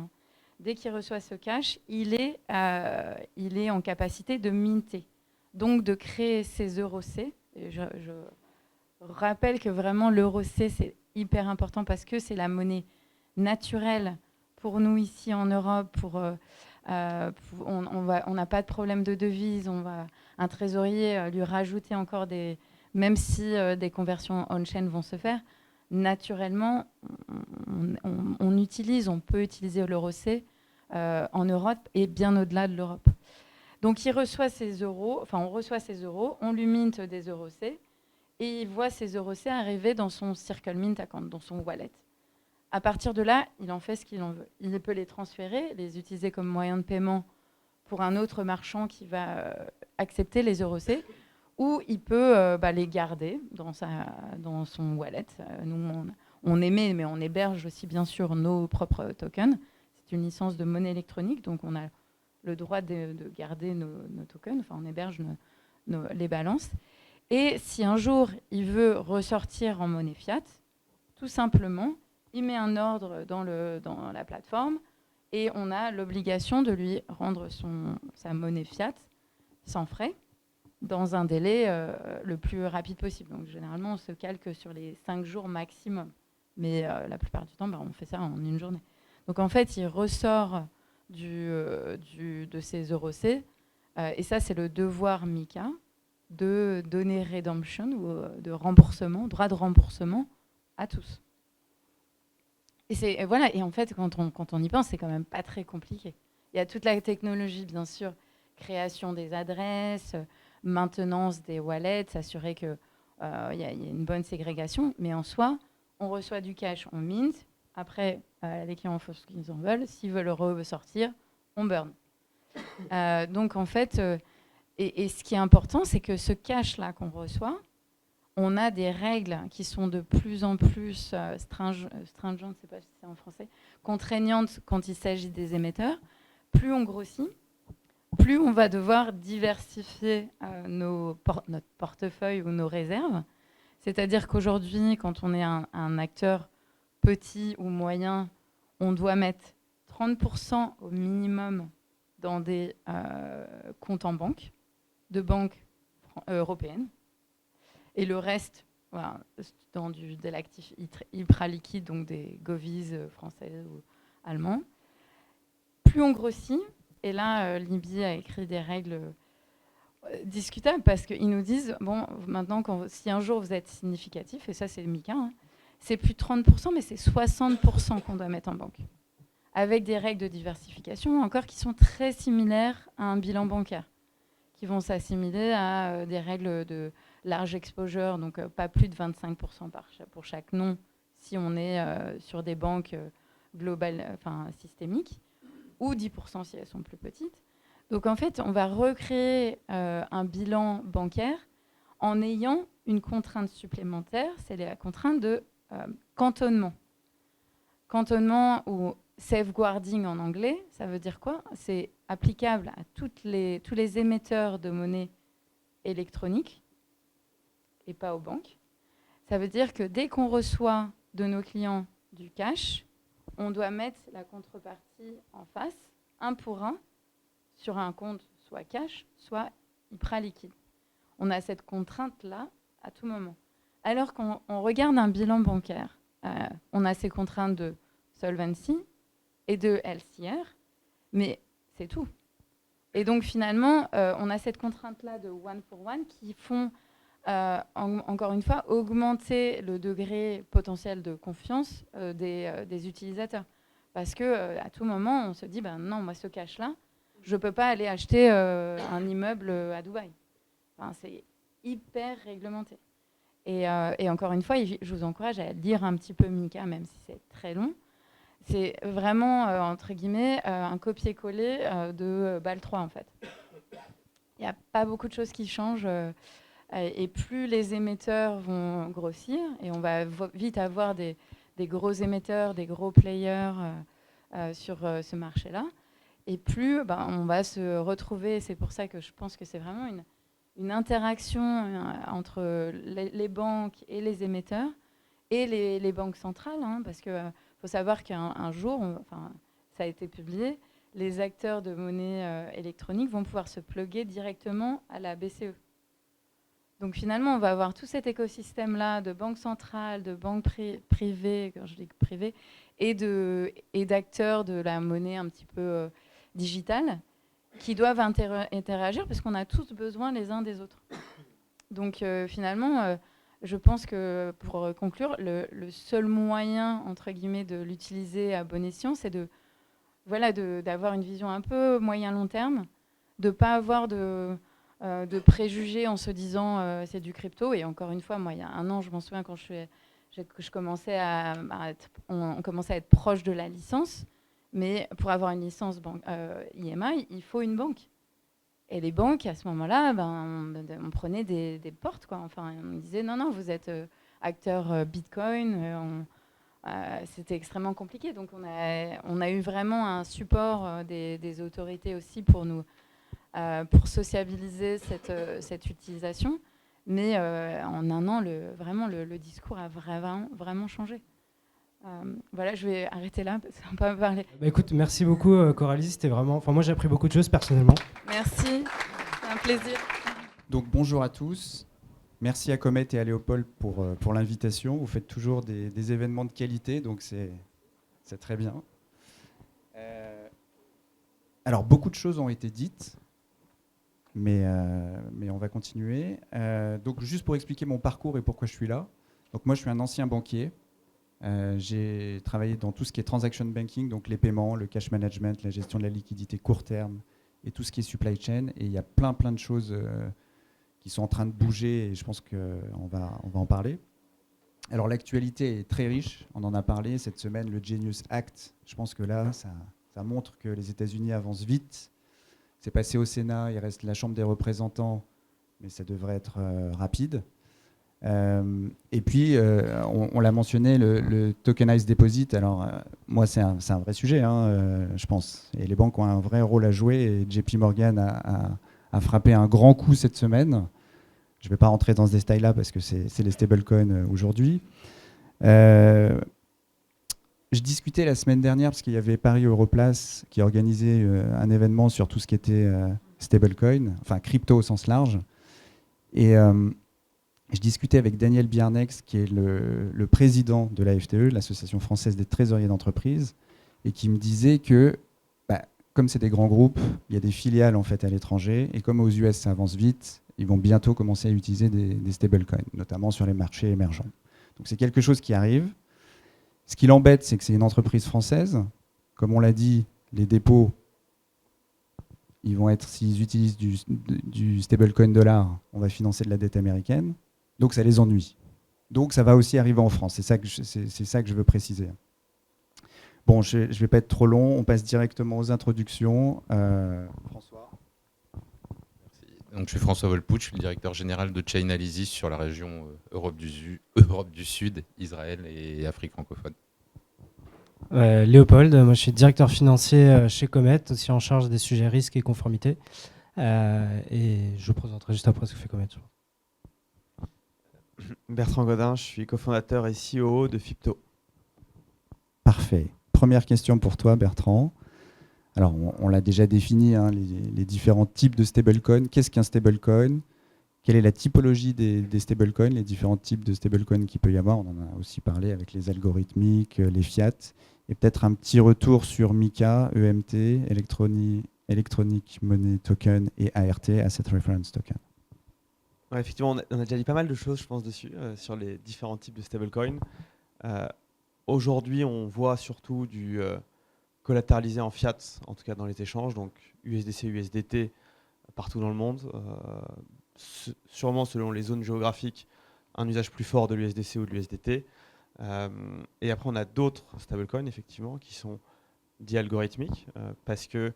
B: dès qu'il reçoit ce cash, il est en capacité de minter, donc de créer ses euros C. Et je rappelle que vraiment l'euro C, c'est hyper important parce que c'est la monnaie naturelle pour nous ici en Europe. On n'a pas de problème de devise. Un trésorier lui rajouter encore même si des conversions on-chain vont se faire, naturellement, on peut utiliser l'euro C en Europe et bien au-delà de l'Europe. Donc on reçoit ses euros, on lui minte des euros C et il voit ces euros C arriver dans son Circle Mint account, dans son wallet. À partir de là, il en fait ce qu'il en veut. Il peut les transférer, les utiliser comme moyen de paiement pour un autre marchand qui va accepter les euros C, ou il peut les garder dans son wallet. Nous, on émet, mais on héberge aussi bien sûr nos propres tokens. C'est une licence de monnaie électronique, donc on a le droit de garder nos tokens. Enfin, on héberge les balances. Et si un jour il veut ressortir en monnaie fiat, tout simplement, il met un ordre dans la plateforme et on a l'obligation de lui rendre sa monnaie fiat sans frais dans un délai le plus rapide possible. Donc généralement, on se calque sur les 5 jours maximum. Mais la plupart du temps, on fait ça en une journée. Donc en fait, il ressort de ces euros C. Et ça, c'est le devoir MiCA de donner redemption ou de remboursement, droit de remboursement à tous. Et voilà. Et en fait, quand on y pense, c'est quand même pas très compliqué. Il y a toute la technologie, bien sûr, création des adresses, maintenance des wallets, s'assurer qu'il y a une bonne ségrégation. Mais en soi, on reçoit du cash, on mint. Après, les clients font ce qu'ils en veulent. S'ils veulent ressortir, on burn. Donc, en fait, et ce qui est important, c'est que ce cash-là qu'on reçoit, on a des règles qui sont de plus en plus stringentes, je ne sais pas si c'est en français, contraignantes quand il s'agit des émetteurs. Plus on grossit, plus on va devoir diversifier notre portefeuille ou nos réserves. C'est-à-dire qu'aujourd'hui, quand on est un acteur petit ou moyen, on doit mettre 30% au minimum dans des comptes en banque, de banques européennes. Et le reste, voilà, dans de l'actif hyper liquide, donc des govies français ou allemands. Plus on grossit, et là, Libby a écrit des règles discutables parce qu'ils nous disent, bon, maintenant, si un jour vous êtes significatif, et ça c'est Mika, hein, c'est plus de 30%, mais c'est 60% qu'on doit mettre en banque. Avec des règles de diversification encore qui sont très similaires à un bilan bancaire, qui vont s'assimiler à des règles de large exposure, donc pas plus de 25% pour chaque nom si on est sur des banques globales, systémiques, ou 10% si elles sont plus petites. Donc en fait, on va recréer un bilan bancaire en ayant une contrainte supplémentaire, c'est la contrainte de cantonnement. Cantonnement ou safeguarding en anglais, ça veut dire quoi? C'est applicable à tous les émetteurs de monnaie électronique et pas aux banques. Ça veut dire que dès qu'on reçoit de nos clients du cash, on doit mettre la contrepartie en face, un pour un, sur un compte soit cash, soit hyper liquide. On a cette contrainte-là à tout moment. Alors qu'on regarde un bilan bancaire, on a ces contraintes de solvency et de LCR, mais c'est tout. Et donc finalement, on a cette contrainte-là de one for one qui font, encore une fois, augmenter le degré potentiel de confiance des utilisateurs. Parce qu'à tout moment, on se dit, non, moi, ce cash-là, je ne peux pas aller acheter un immeuble à Dubaï. Enfin, c'est hyper réglementé. Et encore une fois, je vous encourage à lire un petit peu Mika, même si c'est très long. C'est vraiment, entre guillemets, un copier-coller de BAL 3, en fait. Il n'y a pas beaucoup de choses qui changent. Et plus les émetteurs vont grossir, et on va vite avoir des gros émetteurs, des gros players sur ce marché-là, et plus on va se retrouver. C'est pour ça que je pense que c'est vraiment une interaction entre les banques et les émetteurs, et les banques centrales, hein, parce qu'il faut savoir qu'un jour, ça a été publié, les acteurs de monnaie électronique vont pouvoir se plugger directement à la BCE. Donc finalement, on va avoir tout cet écosystème-là de banques centrales, de banques privées, quand je dis privées, et d'acteurs de la monnaie un petit peu digitale, qui doivent interagir parce qu'on a tous besoin les uns des autres. Donc finalement, je pense que pour conclure, le seul moyen, entre guillemets, de l'utiliser à bon escient, c'est d'avoir une vision un peu moyen-long terme, de ne pas avoir de préjugés en se disant c'est du crypto. Et encore une fois, moi, il y a un an, je m'en souviens quand je commençais on commençait à être proche de la licence, mais pour avoir une licence IMI, il faut une banque. Et les banques, à ce moment-là, on prenait des portes, quoi. Enfin, on me disait non, vous êtes acteur Bitcoin. C'était extrêmement compliqué. Donc, on a eu vraiment un support des autorités aussi pour pour sociabiliser cette utilisation. Mais en un an, le discours a vraiment changé. Voilà, je vais arrêter là parce qu'on peut pas parler.
C: Écoute, merci beaucoup Coralie, c'était vraiment... moi j'ai appris beaucoup de choses personnellement.
B: Merci, c'est un plaisir.
D: Donc bonjour à tous, merci à Comet et à Léopold pour l'invitation. Vous faites toujours des événements de qualité, donc c'est très bien. Alors beaucoup de choses ont été dites, mais on va continuer. Donc juste pour expliquer mon parcours et pourquoi je suis là. Donc moi je suis un ancien banquier. J'ai travaillé dans tout ce qui est transaction banking, donc les paiements, le cash management, la gestion de la liquidité court terme et tout ce qui est supply chain. Et il y a plein de choses qui sont en train de bouger et je pense qu'on va en parler. Alors l'actualité est très riche, on en a parlé cette semaine, le Genius Act. Je pense que là, ça montre que les États-Unis avancent vite. C'est passé au Sénat, il reste la Chambre des représentants, mais ça devrait être rapide. Et puis, on l'a mentionné, le tokenized deposit. Alors, moi, c'est un vrai sujet, je pense. Et les banques ont un vrai rôle à jouer. Et JP Morgan a frappé un grand coup cette semaine. Je ne vais pas rentrer dans ce détail-là parce que c'est les stablecoins aujourd'hui. Je discutais la semaine dernière parce qu'il y avait Paris Europlace qui organisait un événement sur tout ce qui était stablecoin, enfin crypto au sens large. Et Je discutais avec Daniel Biarnex, qui est le président de l'AFTE, l'Association française des trésoriers d'entreprise, et qui me disait que, comme c'est des grands groupes, il y a des filiales en fait à l'étranger, et comme aux US ça avance vite, ils vont bientôt commencer à utiliser des stablecoins, notamment sur les marchés émergents. Donc c'est quelque chose qui arrive. Ce qui l'embête, c'est que c'est une entreprise française. Comme on l'a dit, les dépôts, ils vont être, s'ils utilisent du stablecoin dollar, on va financer de la dette américaine. Donc ça les ennuie. Donc ça va aussi arriver en France. C'est ça que je veux préciser. Bon, je ne vais pas être trop long. On passe directement aux introductions. François.
E: Merci. Donc, je suis François Volpouch, je suis le directeur général de Chainalysis sur la région Europe du Sud, Israël et Afrique francophone.
C: Léopold, moi je suis directeur financier chez Comet, aussi en charge des sujets risques et conformité. Et je vous présenterai juste après ce que fait Comet.
F: Bertrand Godin, je suis cofondateur et CEO de Fipto.
D: Parfait. Première question pour toi, Bertrand. Alors, on l'a déjà défini, hein, les différents types de stablecoin. Qu'est-ce qu'un stablecoin? Quelle est la typologie des stablecoins, les différents types de stablecoins qu'il peut y avoir? On en a aussi parlé avec les algorithmiques, les fiat. Et peut-être un petit retour sur MiCA, EMT, Electronic Money Token et ART, Asset Reference Token.
F: Ouais, effectivement, on a déjà dit pas mal de choses, je pense, dessus, sur les différents types de stablecoins. Aujourd'hui, on voit surtout du collatéralisé en fiat, en tout cas dans les échanges, donc USDC, USDT, partout dans le monde. Sûrement selon les zones géographiques, un usage plus fort de l'USDC ou de l'USDT. Et après, on a d'autres stablecoins, effectivement, qui sont dits algorithmiques, parce que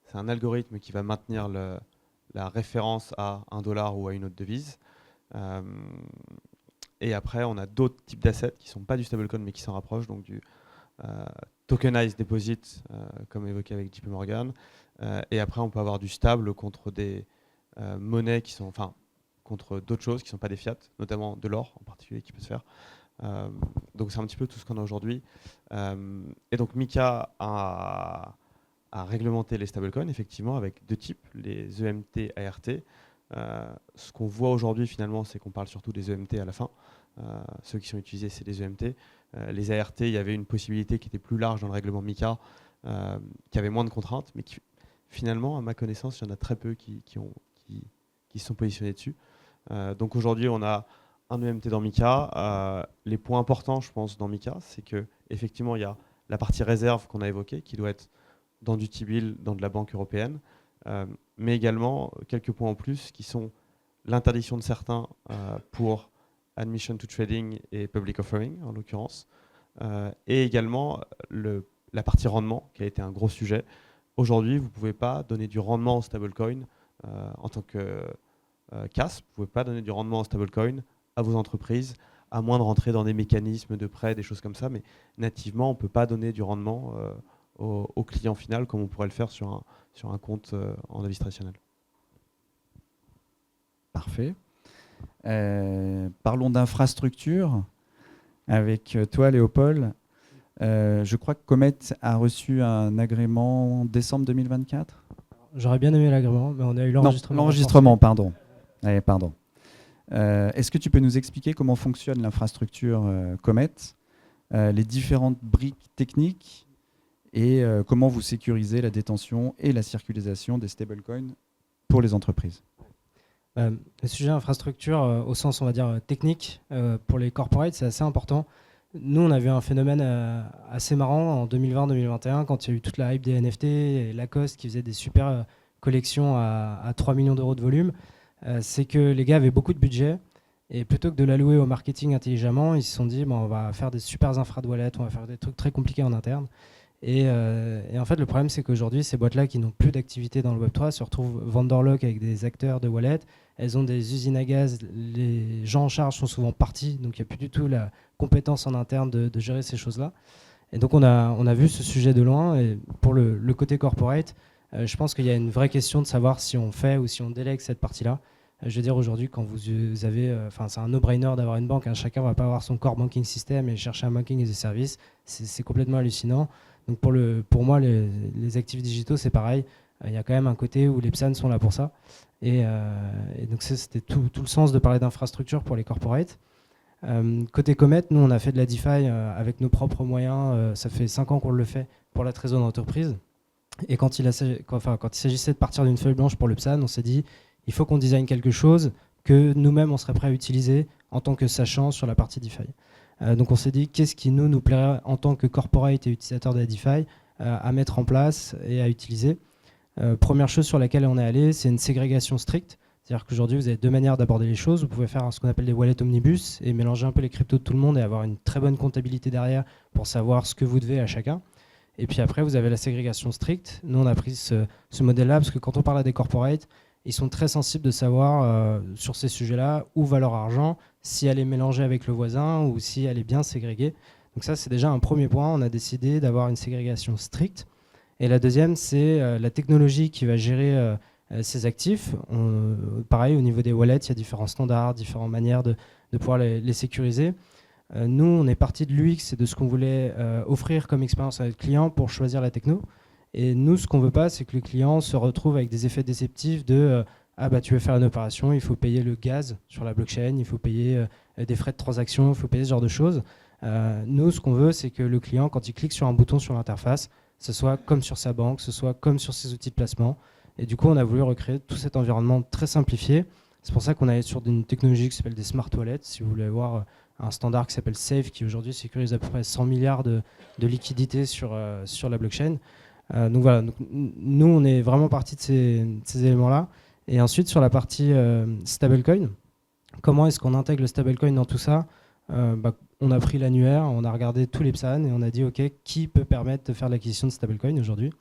F: c'est un algorithme qui va maintenir la référence à un dollar ou à une autre devise. Et après, on a d'autres types d'assets qui ne sont pas du stablecoin, mais qui s'en rapprochent, donc du tokenized deposit, comme évoqué avec JP Morgan. Et après, on peut avoir du stable contre des monnaies qui sont, enfin, contre d'autres choses qui ne sont pas des fiat, notamment de l'or en particulier qui peut se faire. Donc c'est un petit peu tout ce qu'on a aujourd'hui. Et donc MiCA a réglementé les stablecoins, effectivement, avec deux types, les EMT, ART. Ce qu'on voit aujourd'hui, finalement, c'est qu'on parle surtout des EMT à la fin. Ceux qui sont utilisés, c'est les EMT. Les ART, il y avait une possibilité qui était plus large dans le règlement MiCA, qui avait moins de contraintes, mais qui, finalement, à ma connaissance, il y en a très peu qui se sont positionnés dessus. Donc aujourd'hui, on a un EMT dans MiCA. Les points importants, je pense, dans MiCA, c'est qu'effectivement, il y a la partie réserve qu'on a évoquée, qui doit être dans du T-bill, dans de la Banque européenne, mais également quelques points en plus, qui sont l'interdiction de certains pour admission to trading et public offering, en l'occurrence, et également la partie rendement, qui a été un gros sujet. Aujourd'hui, vous ne pouvez pas donner du rendement en stablecoin en tant que CAS, vous ne pouvez pas donner du rendement en stablecoin à vos entreprises, à moins de rentrer dans des mécanismes de prêt, des choses comme ça, mais nativement, on ne peut pas donner du rendement au client final comme on pourrait le faire sur un compte en devise traditionnelle.
D: Parfait. Parlons d'infrastructure avec toi, Léopold. Je crois que Comet a reçu un agrément en décembre 2024.
C: J'aurais bien aimé l'agrément, mais on a eu l'enregistrement.
D: Non, l'enregistrement, pardon. Allez, pardon. Est-ce que tu peux nous expliquer comment fonctionne l'infrastructure Comet, les différentes briques techniques et comment vous sécurisez la détention et la circulation des stablecoins pour les entreprises?
C: Le sujet infrastructure, au sens, on va dire, technique, pour les corporates, c'est assez important. Nous, on a vu un phénomène assez marrant en 2020-2021, quand il y a eu toute la hype des NFT et Lacoste qui faisait des super collections à 3 millions d'euros de volume. C'est que les gars avaient beaucoup de budget et plutôt que de l'allouer au marketing intelligemment, ils se sont dit on va faire des super infra de wallet, on va faire des trucs très compliqués en interne. Et en fait, le problème, c'est qu'aujourd'hui, ces boîtes-là qui n'ont plus d'activité dans le Web3 se retrouvent vendor-lock avec des acteurs de wallet. Elles ont des usines à gaz, les gens en charge sont souvent partis, donc il n'y a plus du tout la compétence en interne de gérer ces choses-là. Et donc, on a vu ce sujet de loin. Et pour le côté corporate, je pense qu'il y a une vraie question de savoir si on fait ou si on délègue cette partie-là. Je veux dire, aujourd'hui, quand vous avez... c'est un no-brainer d'avoir une banque. Hein, chacun ne va pas avoir son core banking system et chercher un banking as a service. C'est complètement hallucinant. Donc pour moi, les actifs digitaux, c'est pareil. Il y a quand même un côté où les PSAN sont là pour ça. Et donc c'était tout le sens de parler d'infrastructure pour les corporates. Côté Comet, nous on a fait de la DeFi avec nos propres moyens. Ça fait 5 ans qu'on le fait pour la trésorerie d'entreprise. Et quand il s'agissait de partir d'une feuille blanche pour le PSAN, on s'est dit il faut qu'on design quelque chose que nous-mêmes on serait prêt à utiliser en tant que sachant sur la partie DeFi. Donc on s'est dit qu'est-ce qui nous plairait en tant que corporate et utilisateur de la DeFi à mettre en place et à utiliser. Première chose sur laquelle on est allé, c'est une ségrégation stricte. C'est-à-dire qu'aujourd'hui, vous avez deux manières d'aborder les choses. Vous pouvez faire ce qu'on appelle des wallets omnibus et mélanger un peu les cryptos de tout le monde et avoir une très bonne comptabilité derrière pour savoir ce que vous devez à chacun. Et puis après, vous avez la ségrégation stricte. Nous, on a pris ce modèle-là parce que quand on parle à des corporates, ils sont très sensibles de savoir sur ces sujets-là où va leur argent, si elle est mélangée avec le voisin ou si elle est bien ségrégée. Donc ça, c'est déjà un premier point. On a décidé d'avoir une ségrégation stricte. Et la deuxième, c'est la technologie qui va gérer ces actifs. Pareil, au niveau des wallets, il y a différents standards, différentes manières de pouvoir les sécuriser. Nous, on est parti de l'UX et de ce qu'on voulait offrir comme expérience à notre client pour choisir la techno. Et nous, ce qu'on ne veut pas, c'est que le client se retrouve avec des effets déceptifs de ah bah tu veux faire une opération, il faut payer le gaz sur la blockchain, il faut payer des frais de transaction, il faut payer ce genre de choses. Nous, ce qu'on veut, c'est que le client, quand il clique sur un bouton sur l'interface, ce soit comme sur sa banque, ce soit comme sur ses outils de placement. Et du coup, on a voulu recréer tout cet environnement très simplifié. C'est pour ça qu'on est sur une technologie qui s'appelle des smart wallets. Si vous voulez voir un standard qui s'appelle Safe, qui aujourd'hui sécurise à peu près 100 milliards de liquidités sur la blockchain. Donc voilà, donc, nous, on est vraiment parti de ces éléments-là. Et ensuite, sur la partie stablecoin, comment est-ce qu'on intègre le stablecoin dans tout ça? On a pris l'annuaire, on a regardé tous les PSAN et on a dit ok, qui peut permettre de faire l'acquisition de stablecoin aujourd'hui?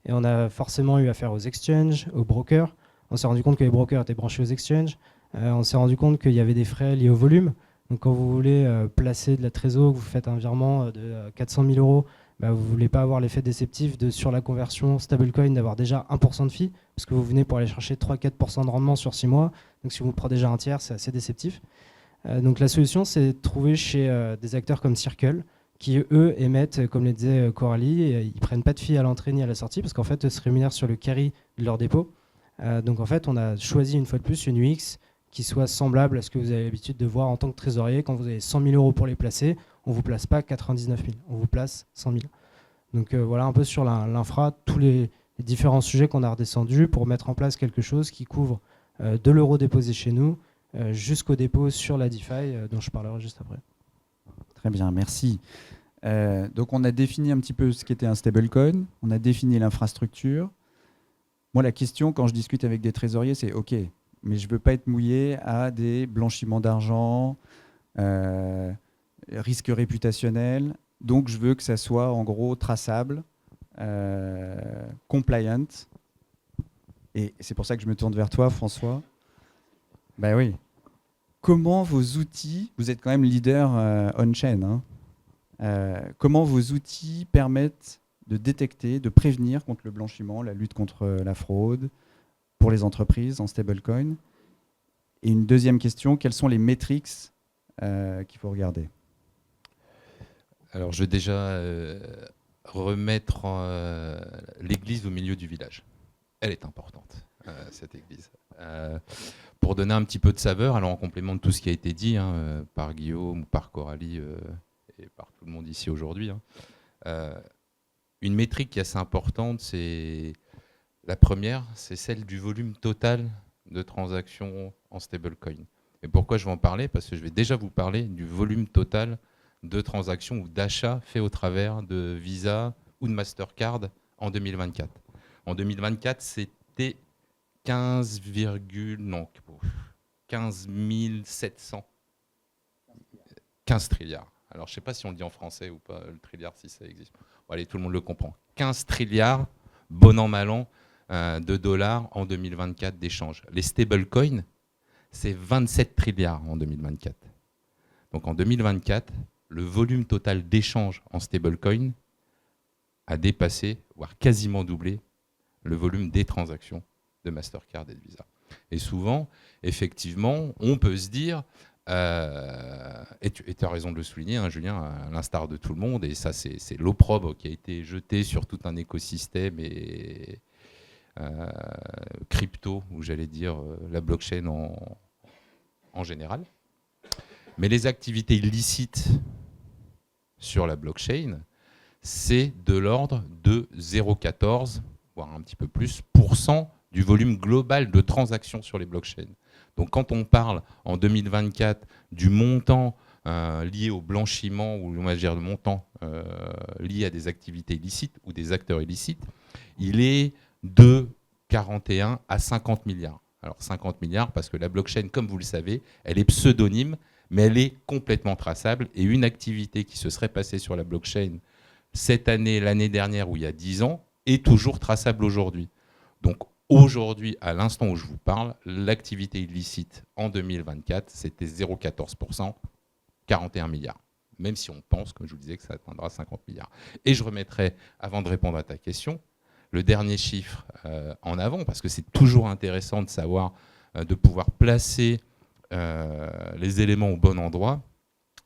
C: Et on a forcément eu affaire aux exchanges, aux brokers. On s'est rendu compte que les brokers étaient branchés aux exchanges. On s'est rendu compte qu'il y avait des frais liés au volume. Donc quand vous voulez placer de la trésor, vous faites un virement de 400 000 euros, vous ne voulez pas avoir l'effet déceptif sur la conversion stablecoin d'avoir déjà 1% de fee, parce que vous venez pour aller chercher 3-4% de rendement sur 6 mois. Donc si vous prenez déjà un tiers, c'est assez déceptif. Donc la solution, c'est de trouver chez des acteurs comme Circle, qui eux émettent, comme le disait Coralie, ils ne prennent pas de fee à l'entrée ni à la sortie, parce qu'en fait, ils se rémunèrent sur le carry de leur dépôt. Donc en fait, on a choisi une fois de plus une UX qui soit semblable à ce que vous avez l'habitude de voir en tant que trésorier. Quand vous avez 100 000 euros pour les placer, on ne vous place pas 99 000, on vous place 100 000. Donc voilà un peu sur l'infra, tous les différents sujets qu'on a redescendus pour mettre en place quelque chose qui couvre de l'euro déposé chez nous jusqu'au dépôt sur la DeFi, dont je parlerai juste après.
D: Très bien, merci. Donc on a défini un petit peu ce qu'était un stablecoin, on a défini l'infrastructure. Moi, la question, quand je discute avec des trésoriers, c'est OK, mais je ne veux pas être mouillé à des blanchiments d'argent, risques réputationnels. Donc, je veux que ça soit en gros traçable, compliant. Et c'est pour ça que je me tourne vers toi, François. Ben oui. Comment vos outils, vous êtes quand même leader on-chain, comment vos outils permettent de détecter, de prévenir contre le blanchiment, la lutte contre la fraude pour les entreprises en stablecoin? Et une deuxième question, quelles sont les métriques qu'il faut regarder?
E: Alors, je vais déjà remettre l'église au milieu du village. Elle est importante, cette église. Pour donner un petit peu de saveur, alors en complément de tout ce qui a été dit par Guillaume ou par Coralie et par tout le monde ici aujourd'hui, une métrique qui est assez importante, c'est la première, c'est celle du volume total de transactions en stablecoin. Et pourquoi je vais en parler? Parce que je vais déjà vous parler du volume total de transactions ou d'achats faits au travers de Visa ou de Mastercard en 2024. En 2024, c'était 15 700. 15 trilliards. Alors, je ne sais pas si on le dit en français ou pas, le trilliard, si ça existe. Bon, allez, tout le monde le comprend. 15 trilliards, bon an, mal an, de dollars en 2024 d'échanges. Les stablecoins, c'est 27 trilliards en 2024. Donc, en 2024, le volume total d'échanges en stablecoin a dépassé, voire quasiment doublé, le volume des transactions de Mastercard et de Visa. Et souvent, effectivement, on peut se dire, et tu as raison de le souligner, Julien, à l'instar de tout le monde, et ça c'est l'opprobre qui a été jeté sur tout un écosystème et crypto, ou j'allais dire la blockchain en général. Mais les activités illicites sur la blockchain, c'est de l'ordre de 0,14, voire un petit peu plus, % du volume global de transactions sur les blockchains. Donc quand on parle en 2024 du montant lié au blanchiment, ou on va dire le montant lié à des activités illicites ou des acteurs illicites, il est de 41 à 50 milliards. Alors 50 milliards parce que la blockchain, comme vous le savez, elle est pseudonyme, mais elle est complètement traçable. Et une activité qui se serait passée sur la blockchain cette année, l'année dernière ou il y a 10 ans, est toujours traçable aujourd'hui. Donc aujourd'hui, à l'instant où je vous parle, l'activité illicite en 2024, c'était 0,14%, 41 milliards. Même si on pense, comme je vous disais, que ça atteindra 50 milliards. Et je remettrai, avant de répondre à ta question, le dernier chiffre en avant, parce que c'est toujours intéressant de savoir, de pouvoir placer les éléments au bon endroit.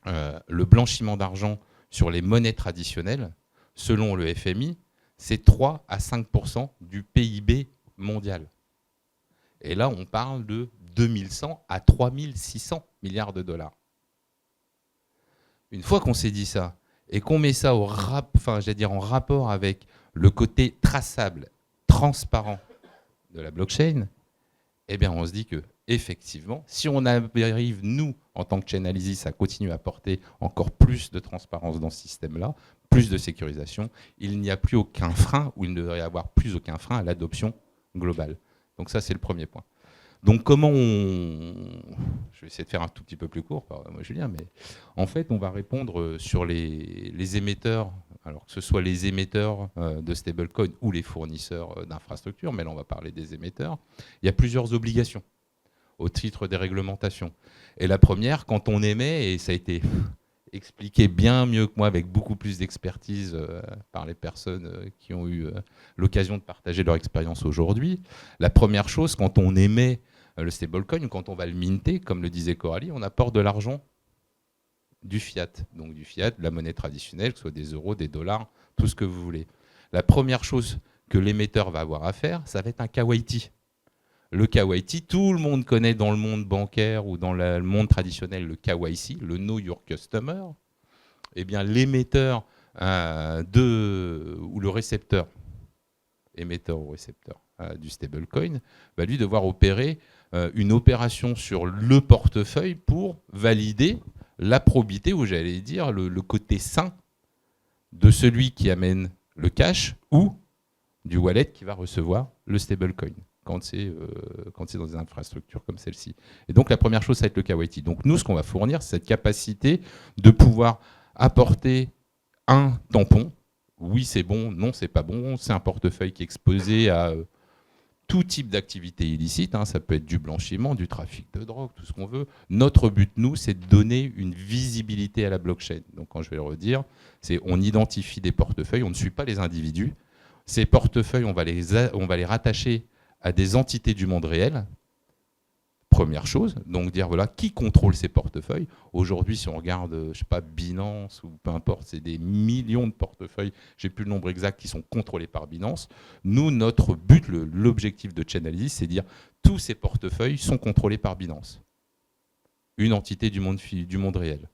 E: Le blanchiment d'argent sur les monnaies traditionnelles, selon le FMI, c'est 3 à 5% du PIB mondial. Et là, on parle de 2100 à 3600 milliards de dollars. Une fois qu'on s'est dit ça, et qu'on met ça en rapport avec le côté traçable, transparent de la blockchain, eh bien, on se dit que effectivement, si on arrive, nous, en tant que Chainalysis, à continuer à apporter encore plus de transparence dans ce système-là, plus de sécurisation, il n'y a plus aucun frein, ou il ne devrait y avoir plus aucun frein à l'adoption globale. Donc ça, c'est le premier point. Donc comment on... Je vais essayer de faire un tout petit peu plus court, moi Julien, mais en fait, on va répondre sur les émetteurs, alors que ce soit les émetteurs de stablecoin ou les fournisseurs d'infrastructures, mais là, on va parler des émetteurs. Il y a plusieurs obligations au titre des réglementations. Et la première, quand on émet, et ça a été expliqué bien mieux que moi, avec beaucoup plus d'expertise par les personnes qui ont eu l'occasion de partager leur expérience aujourd'hui, la première chose, quand on émet le stablecoin, ou quand on va le minter, comme le disait Coralie, on apporte de l'argent du fiat. Donc du fiat, de la monnaie traditionnelle, que ce soit des euros, des dollars, tout ce que vous voulez. La première chose que l'émetteur va avoir à faire, ça va être un KYT. Le KYT, tout le monde connaît dans le monde bancaire ou dans le monde traditionnel le KYC, le Know Your Customer. Eh bien, l'émetteur ou le récepteur, émetteur ou récepteur du stablecoin, va lui devoir opérer une opération sur le portefeuille pour valider la probité, ou j'allais dire le côté sain de celui qui amène le cash ou du wallet qui va recevoir le stablecoin quand c'est dans des infrastructures comme celle-ci. Et donc la première chose, ça va être le KYT. Donc nous, ce qu'on va fournir, c'est cette capacité de pouvoir apporter un tampon. Oui, c'est bon, non, c'est pas bon. C'est un portefeuille qui est exposé à tout type d'activité illicite. Ça peut être du blanchiment, du trafic de drogue, tout ce qu'on veut. Notre but, nous, c'est de donner une visibilité à la blockchain. Donc quand je vais le redire, c'est on identifie des portefeuilles, on ne suit pas les individus. Ces portefeuilles, on va les rattacher à des entités du monde réel. Première chose, donc dire voilà qui contrôle ces portefeuilles. Aujourd'hui, si on regarde, je sais pas, Binance ou peu importe, c'est des millions de portefeuilles, j'ai plus le nombre exact, qui sont contrôlés par Binance. Nous, notre but, l'objectif de Chainalysis, c'est de dire tous ces portefeuilles sont contrôlés par Binance, une entité du monde réel.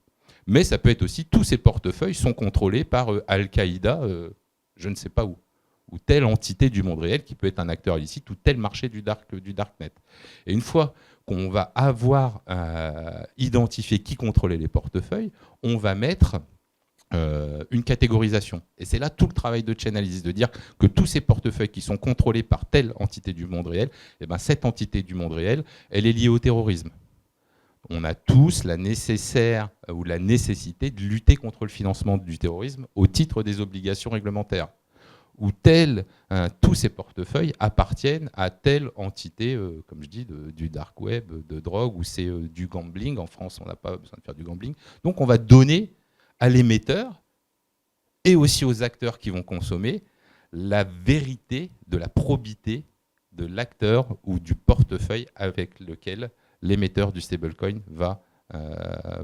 E: Mais ça peut être aussi tous ces portefeuilles sont contrôlés par Al-Qaïda, je ne sais pas où, ou telle entité du monde réel qui peut être un acteur illicite, ou tel marché du darknet. Et une fois qu'on va avoir identifié qui contrôlait les portefeuilles, on va mettre une catégorisation. Et c'est là tout le travail de Chainalysis, de dire que tous ces portefeuilles qui sont contrôlés par telle entité du monde réel, eh ben cette entité du monde réel, elle est liée au terrorisme. On a tous la nécessaire ou la nécessité de lutter contre le financement du terrorisme au titre des obligations réglementaires, où tous ces portefeuilles appartiennent à telle entité, comme je dis, du dark web, de drogue, ou c'est du gambling. En France, on n'a pas besoin de faire du gambling. Donc on va donner à l'émetteur et aussi aux acteurs qui vont consommer la vérité de la probité de l'acteur ou du portefeuille avec lequel l'émetteur du stablecoin va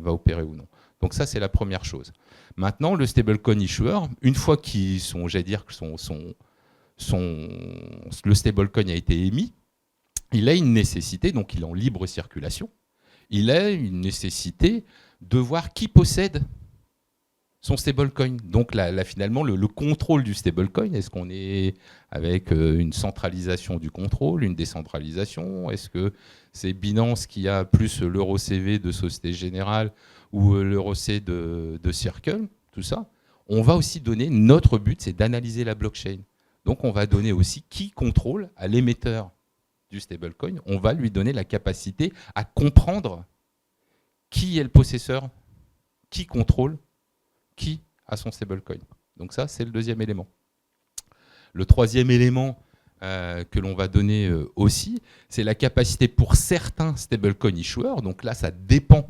E: opérer ou non. Donc ça, c'est la première chose. Maintenant, le stablecoin issuer, une fois qu'ils sont, j'allais dire, le stablecoin a été émis, il a une nécessité, donc il est en libre circulation, il a une nécessité de voir qui possède son stablecoin. Donc là, finalement, le contrôle du stablecoin, est-ce qu'on est avec une centralisation du contrôle, une décentralisation? Est-ce que c'est Binance qui a plus l'EuroCV de Société Générale ou l'EuroC de Circle? Tout ça. On va aussi donner, notre but, c'est d'analyser la blockchain. Donc on va donner aussi qui contrôle à l'émetteur du stablecoin. On va lui donner la capacité à comprendre qui est le possesseur, qui contrôle, qui a son stablecoin. Donc ça, c'est le deuxième élément. Le troisième élément que l'on va donner aussi, c'est la capacité pour certains stablecoin issuers, donc là, ça dépend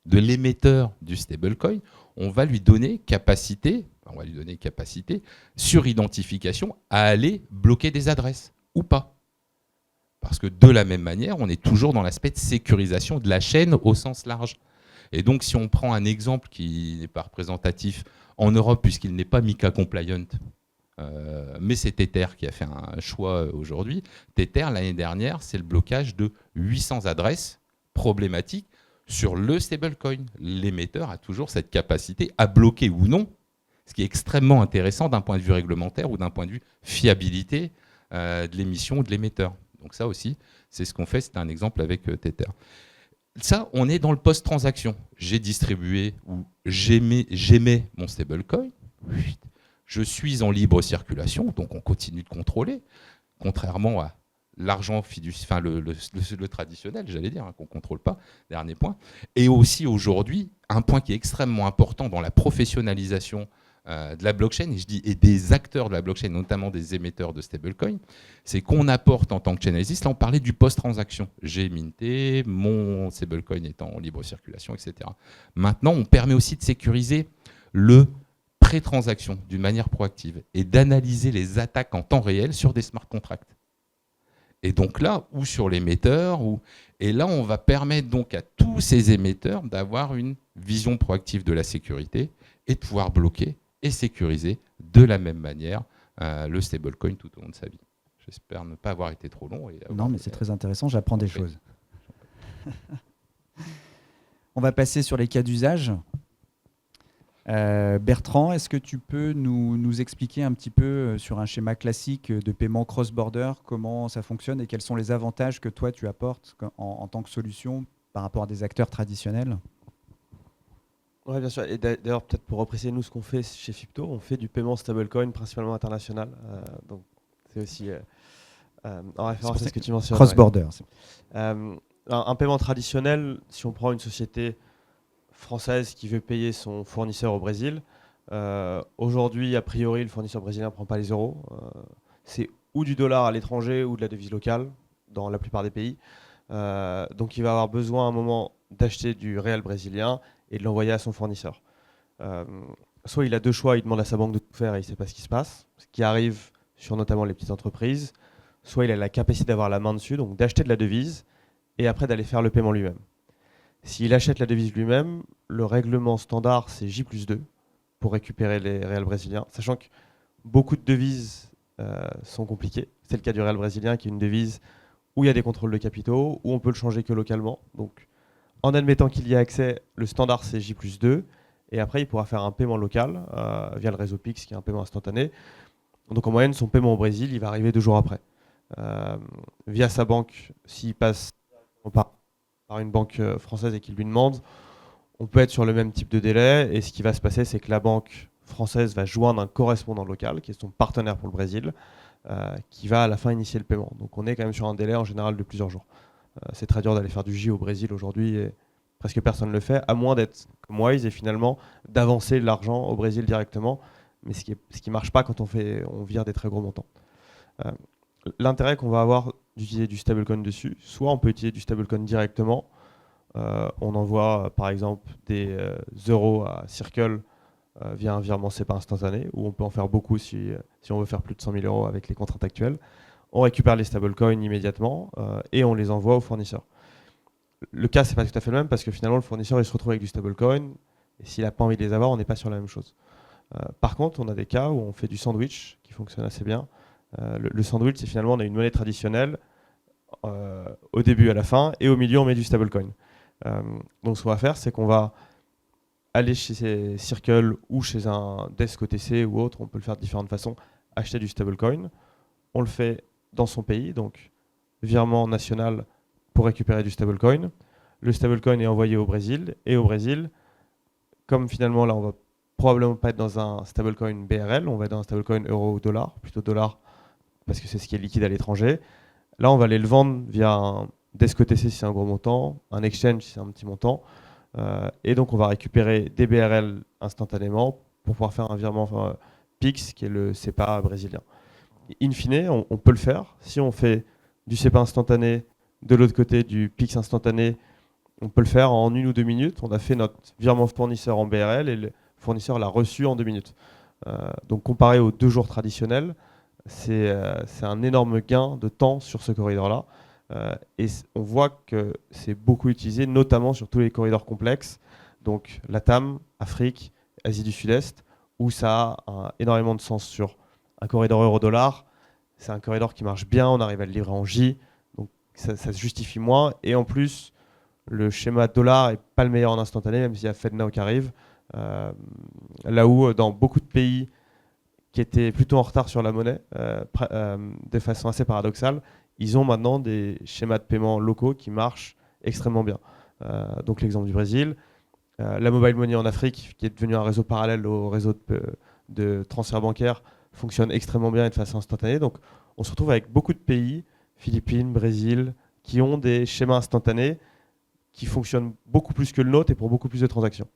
E: de l'émetteur du stablecoin, on va lui donner capacité sur identification à aller bloquer des adresses ou pas. Parce que de la même manière, on est toujours dans l'aspect de sécurisation de la chaîne au sens large. Et donc, si on prend un exemple qui n'est pas représentatif en Europe, puisqu'il n'est pas MiCA compliant, mais c'est Tether qui a fait un choix aujourd'hui. Tether, l'année dernière, c'est le blocage de 800 adresses problématiques sur le stablecoin. L'émetteur a toujours cette capacité à bloquer ou non, ce qui est extrêmement intéressant d'un point de vue réglementaire ou d'un point de vue fiabilité de l'émission ou de l'émetteur. Donc ça aussi, c'est ce qu'on fait. C'est un exemple avec Tether. Ça, on est dans le post-transaction. J'ai distribué ou j'émets mon stablecoin. Je suis en libre circulation, donc on continue de contrôler, contrairement à l'argent fiduciaire, enfin le traditionnel, j'allais dire, qu'on ne contrôle pas, dernier point. Et aussi aujourd'hui, un point qui est extrêmement important dans la professionnalisation de la blockchain, et des acteurs de la blockchain, notamment des émetteurs de stablecoin, c'est qu'on apporte en tant que Chainalysis, là on parlait du post-transaction. J'ai minté, mon stablecoin est en libre circulation, etc. Maintenant, on permet aussi de sécuriser le pré-transaction d'une manière proactive et d'analyser les attaques en temps réel sur des smart contracts. Et donc là, ou sur l'émetteur, et là on va permettre donc à tous ces émetteurs d'avoir une vision proactive de la sécurité et de pouvoir bloquer et sécuriser de la même manière le stablecoin tout au long de sa vie. J'espère ne pas avoir été trop long.
D: Non, mais c'est très intéressant, j'apprends des choses. On va passer sur les cas d'usage. Bertrand, est-ce que tu peux nous expliquer un petit peu sur un schéma classique de paiement cross-border, comment ça fonctionne et quels sont les avantages que toi tu apportes en tant que solution par rapport à des acteurs traditionnels?
F: Oui, bien sûr. Et d'ailleurs, peut-être pour repréciser nous ce qu'on fait chez Fipto, on fait du paiement stablecoin principalement international. Donc c'est aussi en référence à ce que tu mentionnes.
D: Cross-border.
F: Un paiement traditionnel, si on prend une société française qui veut payer son fournisseur au Brésil, aujourd'hui, a priori, le fournisseur brésilien ne prend pas les euros. C'est ou du dollar à l'étranger ou de la devise locale dans la plupart des pays. Donc il va avoir besoin à un moment d'acheter du réal brésilien et de l'envoyer à son fournisseur. Soit il a deux choix, il demande à sa banque de tout faire et il ne sait pas ce qui se passe, ce qui arrive sur notamment les petites entreprises. Soit il a la capacité d'avoir la main dessus, donc d'acheter de la devise et après d'aller faire le paiement lui-même. S'il achète la devise lui-même, le règlement standard c'est J+2 pour récupérer les réals brésiliens, sachant que beaucoup de devises sont compliquées. C'est le cas du réal brésilien qui est une devise où il y a des contrôles de capitaux, où on peut le changer que localement. Donc, en admettant qu'il y ait accès, le standard c'est J+2, et après il pourra faire un paiement local via le réseau Pix, qui est un paiement instantané. Donc en moyenne, son paiement au Brésil, il va arriver 2 jours après. Via sa banque, s'il passe par une banque française et qu'il lui demande, on peut être sur le même type de délai, et ce qui va se passer, c'est que la banque française va joindre un correspondant local, qui est son partenaire pour le Brésil, qui va à la fin initier le paiement. Donc on est quand même sur un délai en général de plusieurs jours. C'est très dur d'aller faire du J au Brésil aujourd'hui, et presque personne ne le fait, à moins d'être comme Wise et finalement d'avancer l'argent au Brésil directement, mais ce qui marche pas quand on vire des très gros montants. L'intérêt qu'on va avoir d'utiliser du stablecoin dessus, soit on peut utiliser du stablecoin directement, on envoie par exemple des euros à Circle via un virement SEPA instantané, où on peut en faire beaucoup si on veut faire plus de 100 000 euros avec les contraintes actuelles. On récupère les stablecoins immédiatement et on les envoie au fournisseur. Le cas, c'est pas tout à fait le même parce que finalement, le fournisseur il se retrouve avec du stablecoin et s'il n'a pas envie de les avoir, on n'est pas sur la même chose. Par contre, on a des cas où on fait du sandwich qui fonctionne assez bien. Le sandwich, c'est finalement, on a une monnaie traditionnelle au début, à la fin, et au milieu, on met du stablecoin. Donc, ce qu'on va faire, c'est qu'on va aller chez Circle ou chez un desk OTC ou autre, on peut le faire de différentes façons, acheter du stablecoin. On le fait dans son pays, donc virement national pour récupérer du stablecoin. Le stablecoin est envoyé au Brésil, et au Brésil, comme finalement là on va probablement pas être dans un stablecoin BRL, on va être dans un stablecoin euro ou dollar, plutôt dollar parce que c'est ce qui est liquide à l'étranger. Là on va aller le vendre via un desk OTC si c'est un gros montant, un exchange si c'est un petit montant, et donc on va récupérer des BRL instantanément pour pouvoir faire un virement PIX qui est le CEPA brésilien. In fine, on peut le faire. Si on fait du CEPA instantané, de l'autre côté du PIX instantané, on peut le faire en 1 ou 2 minutes. On a fait notre virement fournisseur en BRL et le fournisseur l'a reçu en 2 minutes. Donc comparé aux 2 jours traditionnels, c'est un énorme gain de temps sur ce corridor-là. Et on voit que c'est beaucoup utilisé, notamment sur tous les corridors complexes, donc LATAM, Afrique, Asie du Sud-Est, où ça a énormément de sens sur un corridor euro-dollar. C'est un corridor qui marche bien, on arrive à le livrer en J, donc ça se justifie moins. Et en plus, le schéma dollar n'est pas le meilleur en instantané, même s'il y a FedNow qui arrive. Là où dans beaucoup de pays qui étaient plutôt en retard sur la monnaie, de façon assez paradoxale, ils ont maintenant des schémas de paiement locaux qui marchent extrêmement bien. Donc l'exemple du Brésil, la mobile money en Afrique, qui est devenu un réseau parallèle au réseau de transfert bancaire, fonctionne extrêmement bien et de façon instantanée. Donc on se retrouve avec beaucoup de pays, Philippines, Brésil, qui ont des schémas instantanés qui fonctionnent beaucoup plus que le nôtre et pour beaucoup plus de transactions.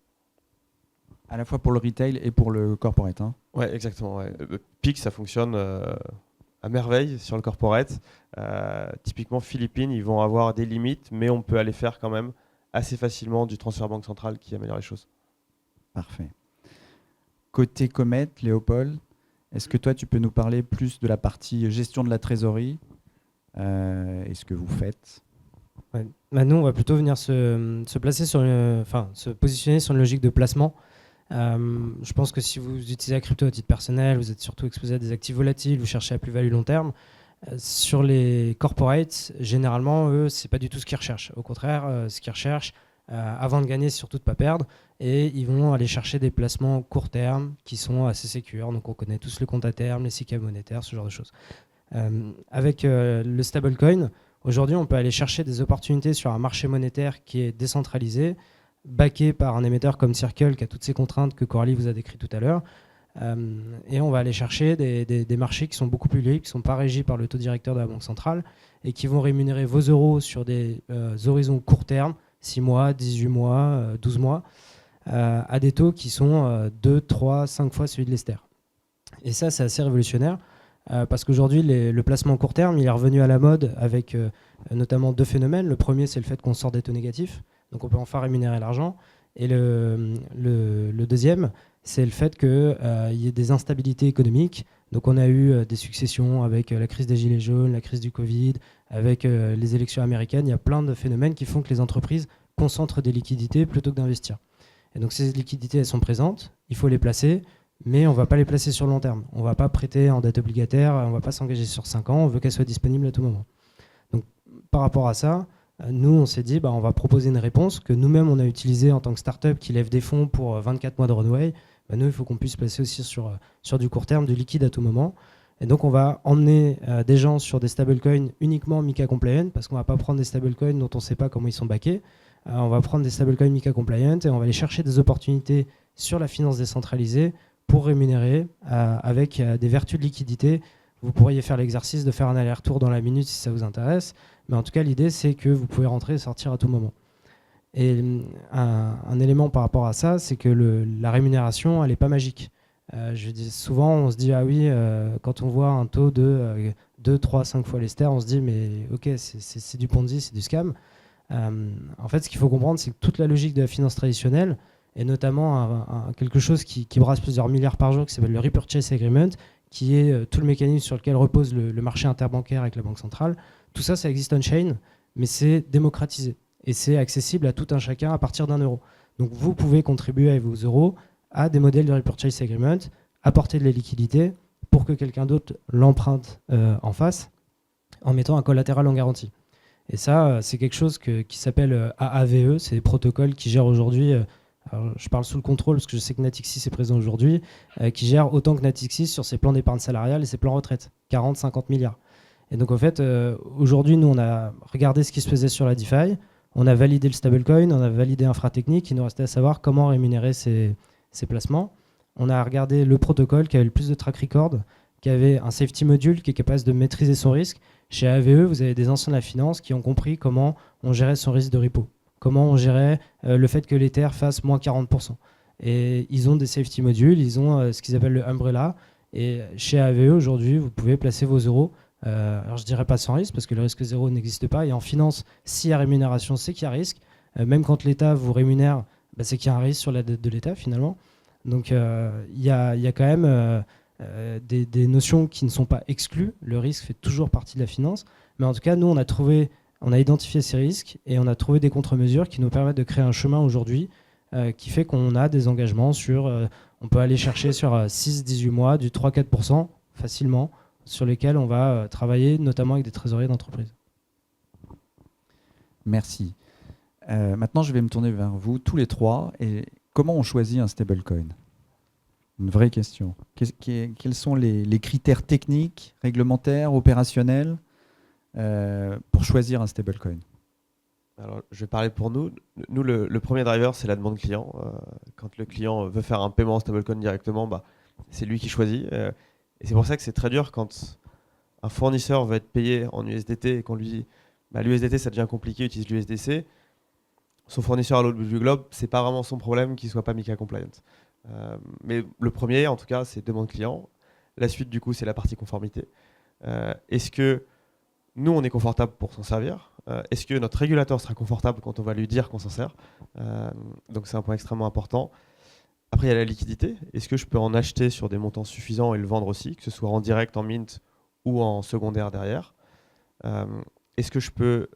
D: À la fois pour le retail et pour le corporate. Hein.
F: Ouais, exactement. Ouais. PIX, ça fonctionne à merveille sur le corporate. Typiquement, Philippines, ils vont avoir des limites, mais on peut aller faire quand même assez facilement du transfert banque centrale qui améliore les choses.
D: Parfait. Côté Comet, Léopold, est-ce que toi, tu peux nous parler plus de la partie gestion de la trésorerie et ce que vous faites?
C: Ouais. Bah, nous, on va plutôt venir se placer sur se positionner sur une logique de placement. Je pense que si vous utilisez la crypto à titre personnel, vous êtes surtout exposé à des actifs volatiles, vous cherchez la plus-value long terme. Sur les corporates, généralement, eux, c'est pas du tout ce qu'ils recherchent. Au contraire, ce qu'ils recherchent, avant de gagner, c'est surtout de ne pas perdre. Et ils vont aller chercher des placements court terme qui sont assez sécures. Donc on connaît tous le compte à terme, les SICAV monétaires, ce genre de choses. Avec le stablecoin, aujourd'hui, on peut aller chercher des opportunités sur un marché monétaire qui est décentralisé, backé par un émetteur comme Circle qui a toutes ces contraintes que Coralie vous a décrites tout à l'heure. Et on va aller chercher des marchés qui sont beaucoup plus libres, qui ne sont pas régis par le taux directeur de la Banque centrale et qui vont rémunérer vos euros sur des horizons court terme, 6 mois, 18 mois, 12 mois, à des taux qui sont 2, 3, 5 fois celui de l'Ester. Et ça, c'est assez révolutionnaire parce qu'aujourd'hui, le placement court terme, il est revenu à la mode avec notamment 2 phénomènes. Le premier, c'est le fait qu'on sort des taux négatifs, donc on peut enfin rémunérer l'argent. Et le deuxième, c'est le fait qu'il y ait des instabilités économiques. Donc on a eu des successions avec la crise des Gilets jaunes, la crise du Covid, avec les élections américaines. Il y a plein de phénomènes qui font que les entreprises concentrent des liquidités plutôt que d'investir. Et donc ces liquidités, elles sont présentes, il faut les placer, mais on ne va pas les placer sur le long terme. On ne va pas prêter en dette obligataire, on ne va pas s'engager sur 5 ans, on veut qu'elles soient disponibles à tout moment. Donc par rapport à ça, nous, on s'est dit, on va proposer une réponse que nous-mêmes, on a utilisée en tant que start-up qui lève des fonds pour 24 mois de runway. Nous, il faut qu'on puisse placer aussi sur du court terme, du liquide à tout moment. Et donc, on va emmener des gens sur des stablecoins uniquement MiCA compliant, parce qu'on ne va pas prendre des stablecoins dont on ne sait pas comment ils sont backés. On va prendre des stablecoins MiCA compliant et on va aller chercher des opportunités sur la finance décentralisée pour rémunérer avec des vertus de liquidité. Vous pourriez faire l'exercice de faire un aller-retour dans la minute si ça vous intéresse. Mais en tout cas, l'idée, c'est que vous pouvez rentrer et sortir à tout moment. Et un élément par rapport à ça, c'est que la rémunération, elle n'est pas magique. Je dis souvent, on se dit, ah oui, quand on voit un taux de 2, 3, 5 fois l'Ester, on se dit, mais ok, c'est du Ponzi, c'est du scam. En fait, ce qu'il faut comprendre, c'est que toute la logique de la finance traditionnelle, et notamment quelque chose qui brasse plusieurs milliards par jour, qui s'appelle le Repurchase Agreement, qui est tout le mécanisme sur lequel repose le marché interbancaire avec la Banque centrale. Tout ça, ça existe on-chain, mais c'est démocratisé. Et c'est accessible à tout un chacun à partir d'1 euro. Donc vous pouvez contribuer avec vos euros à des modèles de Repurchase Agreement, apporter de la liquidité, pour que quelqu'un d'autre l'emprunte en face en mettant un collatéral en garantie. Et ça, c'est quelque chose qui s'appelle AAVE, c'est des protocoles qui gèrent aujourd'hui, alors je parle sous le contrôle parce que je sais que Natixis est présent aujourd'hui, qui gèrent autant que Natixis sur ses plans d'épargne salariale et ses plans retraite, 40-50 milliards. Et donc en fait, aujourd'hui, nous, on a regardé ce qui se faisait sur la DeFi, on a validé le stablecoin, on a validé infratechnique, il nous restait à savoir comment rémunérer ces placements. On a regardé le protocole qui avait le plus de track record, qui avait un safety module qui est capable de maîtriser son risque. Chez AVE, vous avez des anciens de la finance qui ont compris comment on gérait son risque de repo, comment on gérait le fait que l'Ether fasse moins 40%. Et ils ont des safety modules, ils ont ce qu'ils appellent le umbrella. Et chez AVE, aujourd'hui, vous pouvez placer vos euros. Alors je dirais pas sans risque, parce que le risque zéro n'existe pas. Et en finance, s'il y a rémunération, c'est qu'il y a risque. Même quand l'État vous rémunère, c'est qu'il y a un risque sur la dette de l'État, finalement. Donc il y a quand même des notions qui ne sont pas exclues. Le risque fait toujours partie de la finance. Mais en tout cas, nous, on a identifié ces risques et on a trouvé des contre-mesures qui nous permettent de créer un chemin aujourd'hui qui fait qu'on a des engagements sur... on peut aller chercher sur 6-18 mois, du 3-4% facilement, sur lesquels on va travailler notamment avec des trésoriers d'entreprise.
D: Merci. Maintenant, je vais me tourner vers vous, tous les trois. Et comment on choisit un stablecoin ? Une vraie question. Quels sont les critères techniques, réglementaires, opérationnels pour choisir un stablecoin ?
F: Alors, je vais parler pour nous. Nous, le premier driver, c'est la demande client. Quand le client veut faire un paiement en stablecoin directement, c'est lui qui choisit. Et c'est pour ça que c'est très dur quand un fournisseur veut être payé en USDT et qu'on lui dit l'USDT, ça devient compliqué, utilise l'USDC. Son fournisseur à l'autre bout du globe, c'est pas vraiment son problème qu'il soit pas MiCA compliant. Mais le premier, en tout cas, c'est demande client. La suite, du coup, c'est la partie conformité. Est-ce que nous, on est confortable pour s'en servir ? Est-ce que notre régulateur sera confortable quand on va lui dire qu'on s'en sert ? Donc, c'est un point extrêmement important. Après, il y a la liquidité. Est-ce que je peux en acheter sur des montants suffisants et le vendre aussi, que ce soit en direct, en mint ou en secondaire derrière ? Est-ce que je peux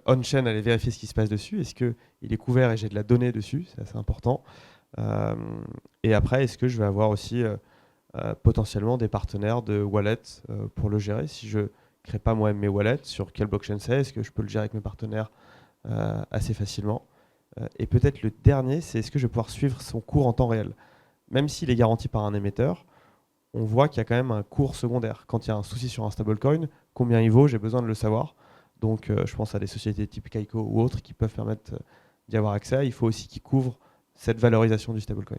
F: on-chain aller vérifier ce qui se passe dessus ? Est-ce qu'il est couvert et j'ai de la donnée dessus ? C'est assez important. Et après, est-ce que je vais avoir aussi potentiellement des partenaires de wallet pour le gérer ? Si je ne crée pas moi-même mes wallets, sur quelle blockchain c'est ? Est-ce que je peux le gérer avec mes partenaires assez facilement ? Et peut-être le dernier, c'est est-ce que je vais pouvoir suivre son cours en temps réel ? Même s'il est garanti par un émetteur, on voit qu'il y a quand même un cours secondaire. Quand il y a un souci sur un stablecoin, combien il vaut ? J'ai besoin de le savoir. Donc je pense à des sociétés type Kaiko ou autres qui peuvent permettre d'y avoir accès. Il faut aussi qu'ils couvrent cette valorisation du stablecoin.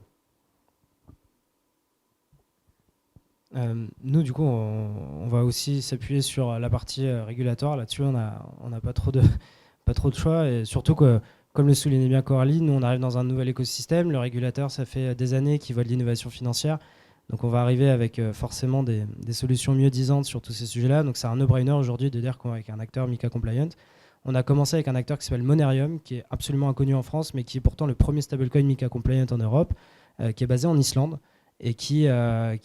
C: Nous, du coup, on va aussi s'appuyer sur la partie régulatoire. Là-dessus, on n'a pas trop de choix. Et surtout que, comme le soulignait bien Coralie, nous, on arrive dans un nouvel écosystème. Le régulateur, ça fait des années qu'il voit de l'innovation financière. Donc, on va arriver avec forcément des solutions mieux disantes sur tous ces sujets-là. Donc, c'est un no-brainer aujourd'hui de dire qu'on va avec un acteur MiCA compliant. On a commencé avec un acteur qui s'appelle Monerium, qui est absolument inconnu en France, mais qui est pourtant le premier stablecoin MiCA compliant en Europe, qui est basé en Islande et qui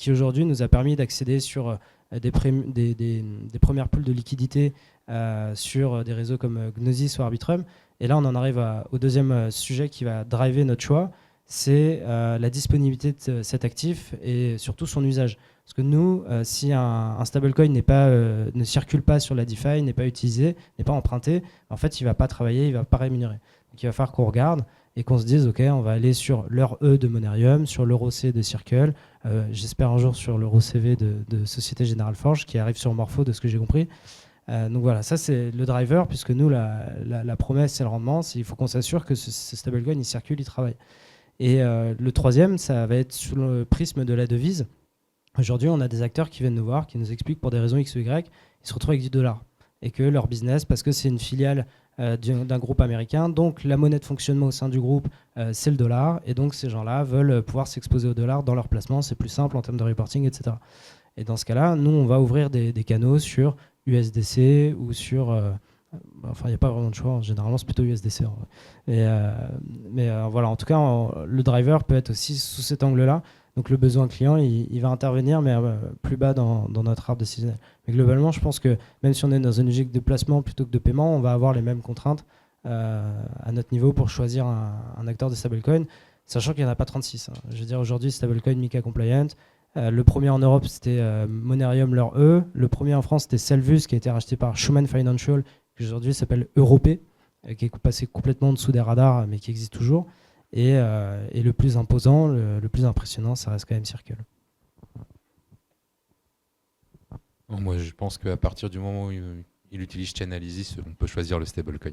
C: aujourd'hui nous a permis d'accéder sur des premières pools de liquidité sur des réseaux comme Gnosis ou Arbitrum. Et là, on en arrive au deuxième sujet qui va driver notre choix, c'est la disponibilité de cet actif et surtout son usage. Parce que nous, si un stablecoin ne circule pas sur la DeFi, n'est pas utilisé, n'est pas emprunté, en fait, il ne va pas travailler, il ne va pas rémunérer. Donc, il va falloir qu'on regarde et qu'on se dise, OK, on va aller sur l'euro E de Monerium, sur l'euro C de Circle, j'espère un jour sur l'euro CV de Société Générale Forge, qui arrive sur Morpho, de ce que j'ai compris. Donc voilà, ça c'est le driver, puisque nous, la promesse, c'est le rendement, il faut qu'on s'assure que ce stablecoin, il circule, il travaille. Et le troisième, ça va être sous le prisme de la devise. Aujourd'hui, on a des acteurs qui viennent nous voir, qui nous expliquent pour des raisons X ou Y, ils se retrouvent avec du dollar. Et que leur business, parce que c'est une filiale d'un groupe américain, donc la monnaie de fonctionnement au sein du groupe, c'est le dollar. Et donc ces gens-là veulent pouvoir s'exposer au dollar dans leur placement. C'est plus simple en termes de reporting, etc. Et dans ce cas-là, nous, on va ouvrir des canaux sur USDC ou sur... enfin, il n'y a pas vraiment de choix. Généralement, c'est plutôt USDC. Mais voilà, en tout cas, le driver peut être aussi sous cet angle-là. Donc le besoin client, il va intervenir, mais plus bas dans notre arbre décisionnel. Mais globalement, je pense que même si on est dans une logique de placement plutôt que de paiement, on va avoir les mêmes contraintes à notre niveau pour choisir un acteur de stablecoin, sachant qu'il n'y en a pas 36. Je veux dire, aujourd'hui, stablecoin MiCA compliant, Le premier en Europe, c'était Monerium, leur E. Le premier en France, c'était Selvus, qui a été racheté par Schumann Financial, qui aujourd'hui s'appelle Europé, qui est passé complètement en dessous des radars, mais qui existe toujours. Et le plus imposant, le plus impressionnant, ça reste quand même Circle.
E: Moi, je pense qu'à partir du moment où il utilise Chainalysis, on peut choisir le stablecoin.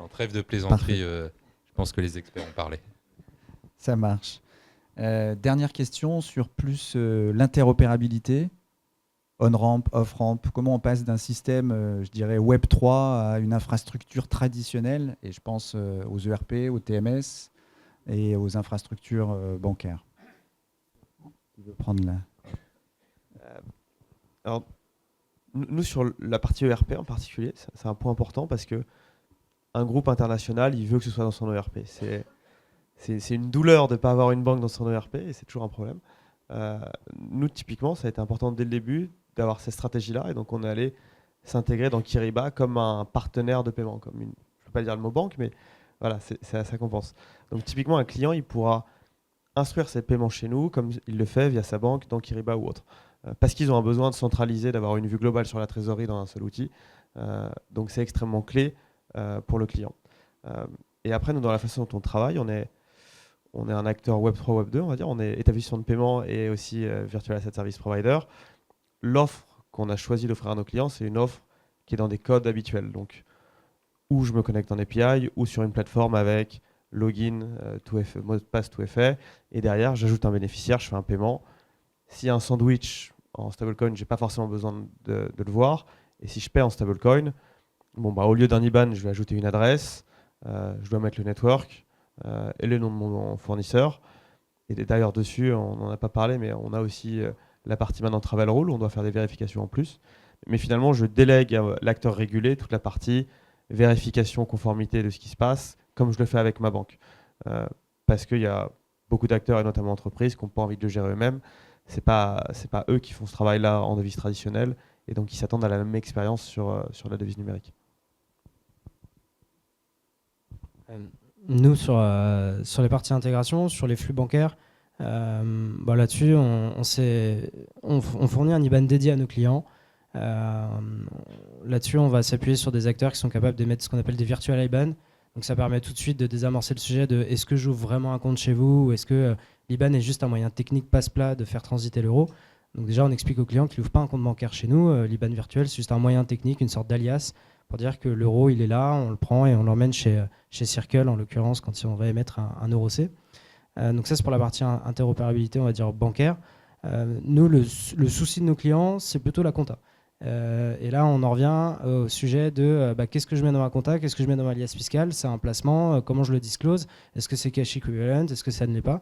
E: En trêve de plaisanterie, je pense que les experts ont parlé.
D: Ça marche. Dernière question sur plus l'interopérabilité. On-ramp, off-ramp. Comment on passe d'un système, je dirais, Web3 à une infrastructure traditionnelle, et je pense aux ERP, aux TMS et aux infrastructures bancaires. Qui veut prendre là?
F: Alors, nous, sur la partie ERP en particulier, c'est un point important parce que un groupe international, il veut que ce soit dans son ERP. C'est une douleur de ne pas avoir une banque dans son ERP et c'est toujours un problème. Nous, typiquement, ça a été important dès le début d'avoir cette stratégie-là et donc on est allé s'intégrer dans Kyriba comme un partenaire de paiement. Je ne peux pas dire le mot banque, mais voilà, c'est à ça qu'on pense. Donc typiquement, un client, il pourra instruire ses paiements chez nous comme il le fait via sa banque dans Kyriba ou autre. Parce qu'ils ont un besoin de centraliser, d'avoir une vue globale sur la trésorerie dans un seul outil. Donc c'est extrêmement clé pour le client. Et après, nous, dans la façon dont on travaille, on est un acteur Web3, Web2, on va dire. On est établissement de paiement et aussi Virtual Asset Service Provider. L'offre qu'on a choisi d'offrir à nos clients, c'est une offre qui est dans des codes habituels. Donc, où je me connecte en API ou sur une plateforme avec login, mot de passe, tout est fait. Et derrière, j'ajoute un bénéficiaire, je fais un paiement. S'il y a un sandwich en stablecoin, je n'ai pas forcément besoin de le voir. Et si je paie en stablecoin, au lieu d'un IBAN, je vais ajouter une adresse, je dois mettre le network et le nom de mon fournisseur. Et d'ailleurs, dessus, on n'en a pas parlé, mais on a aussi la partie maintenant Travel Rule, où on doit faire des vérifications en plus. Mais finalement, je délègue à l'acteur régulé toute la partie vérification, conformité de ce qui se passe, comme je le fais avec ma banque. Parce qu'il y a beaucoup d'acteurs, et notamment entreprises, qui n'ont pas envie de le gérer eux-mêmes. C'est pas eux qui font ce travail-là en devise traditionnelle, et donc ils s'attendent à la même expérience sur la devise numérique.
C: Nous, sur les parties intégration, sur les flux bancaires, là-dessus, on fournit un IBAN dédié à nos clients. Là-dessus, on va s'appuyer sur des acteurs qui sont capables d'émettre ce qu'on appelle des virtual IBAN. Donc ça permet tout de suite de désamorcer le sujet de est-ce que j'ouvre vraiment un compte chez vous ou est-ce que l'IBAN est juste un moyen technique passe-plat de faire transiter l'euro. Donc déjà, on explique aux clients qu'il n'ouvre pas un compte bancaire chez nous. L'IBAN virtuel, c'est juste un moyen technique, une sorte d'alias pour dire que l'euro, il est là, on le prend et on l'emmène chez Circle, en l'occurrence, quand on va émettre un euro C. Donc ça, c'est pour la partie interopérabilité, on va dire, bancaire. Nous, le souci de nos clients, c'est plutôt la compta. Et là, on en revient au sujet de qu'est-ce que je mets dans ma compta, qu'est-ce que je mets dans ma liasse fiscale, c'est un placement, comment je le disclose, est-ce que c'est cash equivalent, est-ce que ça ne l'est pas.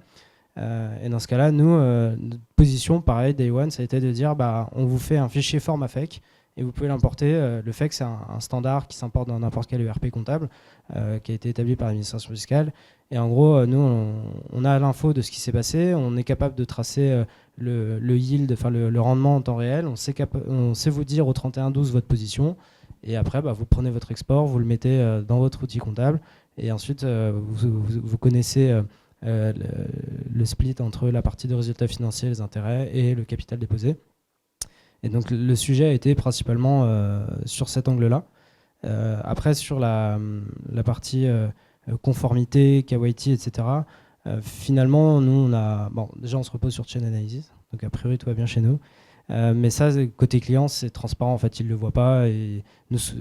C: Et dans ce cas-là, nous, notre position, pareil, Day One, ça a été de dire on vous fait un fichier format FEC et vous pouvez l'importer. Le FEC, c'est un standard qui s'importe dans n'importe quel ERP comptable qui a été établi par l'administration fiscale. Et en gros, nous, on a l'info de ce qui s'est passé, on est capable de tracer le yield, enfin le rendement en temps réel, on sait vous dire au 31/12 votre position, et après vous prenez votre export, vous le mettez dans votre outil comptable, et ensuite vous connaissez le split entre la partie de résultats financiers, les intérêts et le capital déposé. Et donc le sujet a été principalement sur cet angle-là. Après sur la partie conformité, KYT, etc. Finalement, nous, déjà, on se repose sur Chainalysis, donc a priori, tout va bien chez nous. Mais ça, côté client, c'est transparent, en fait, ils ne le voient pas. Et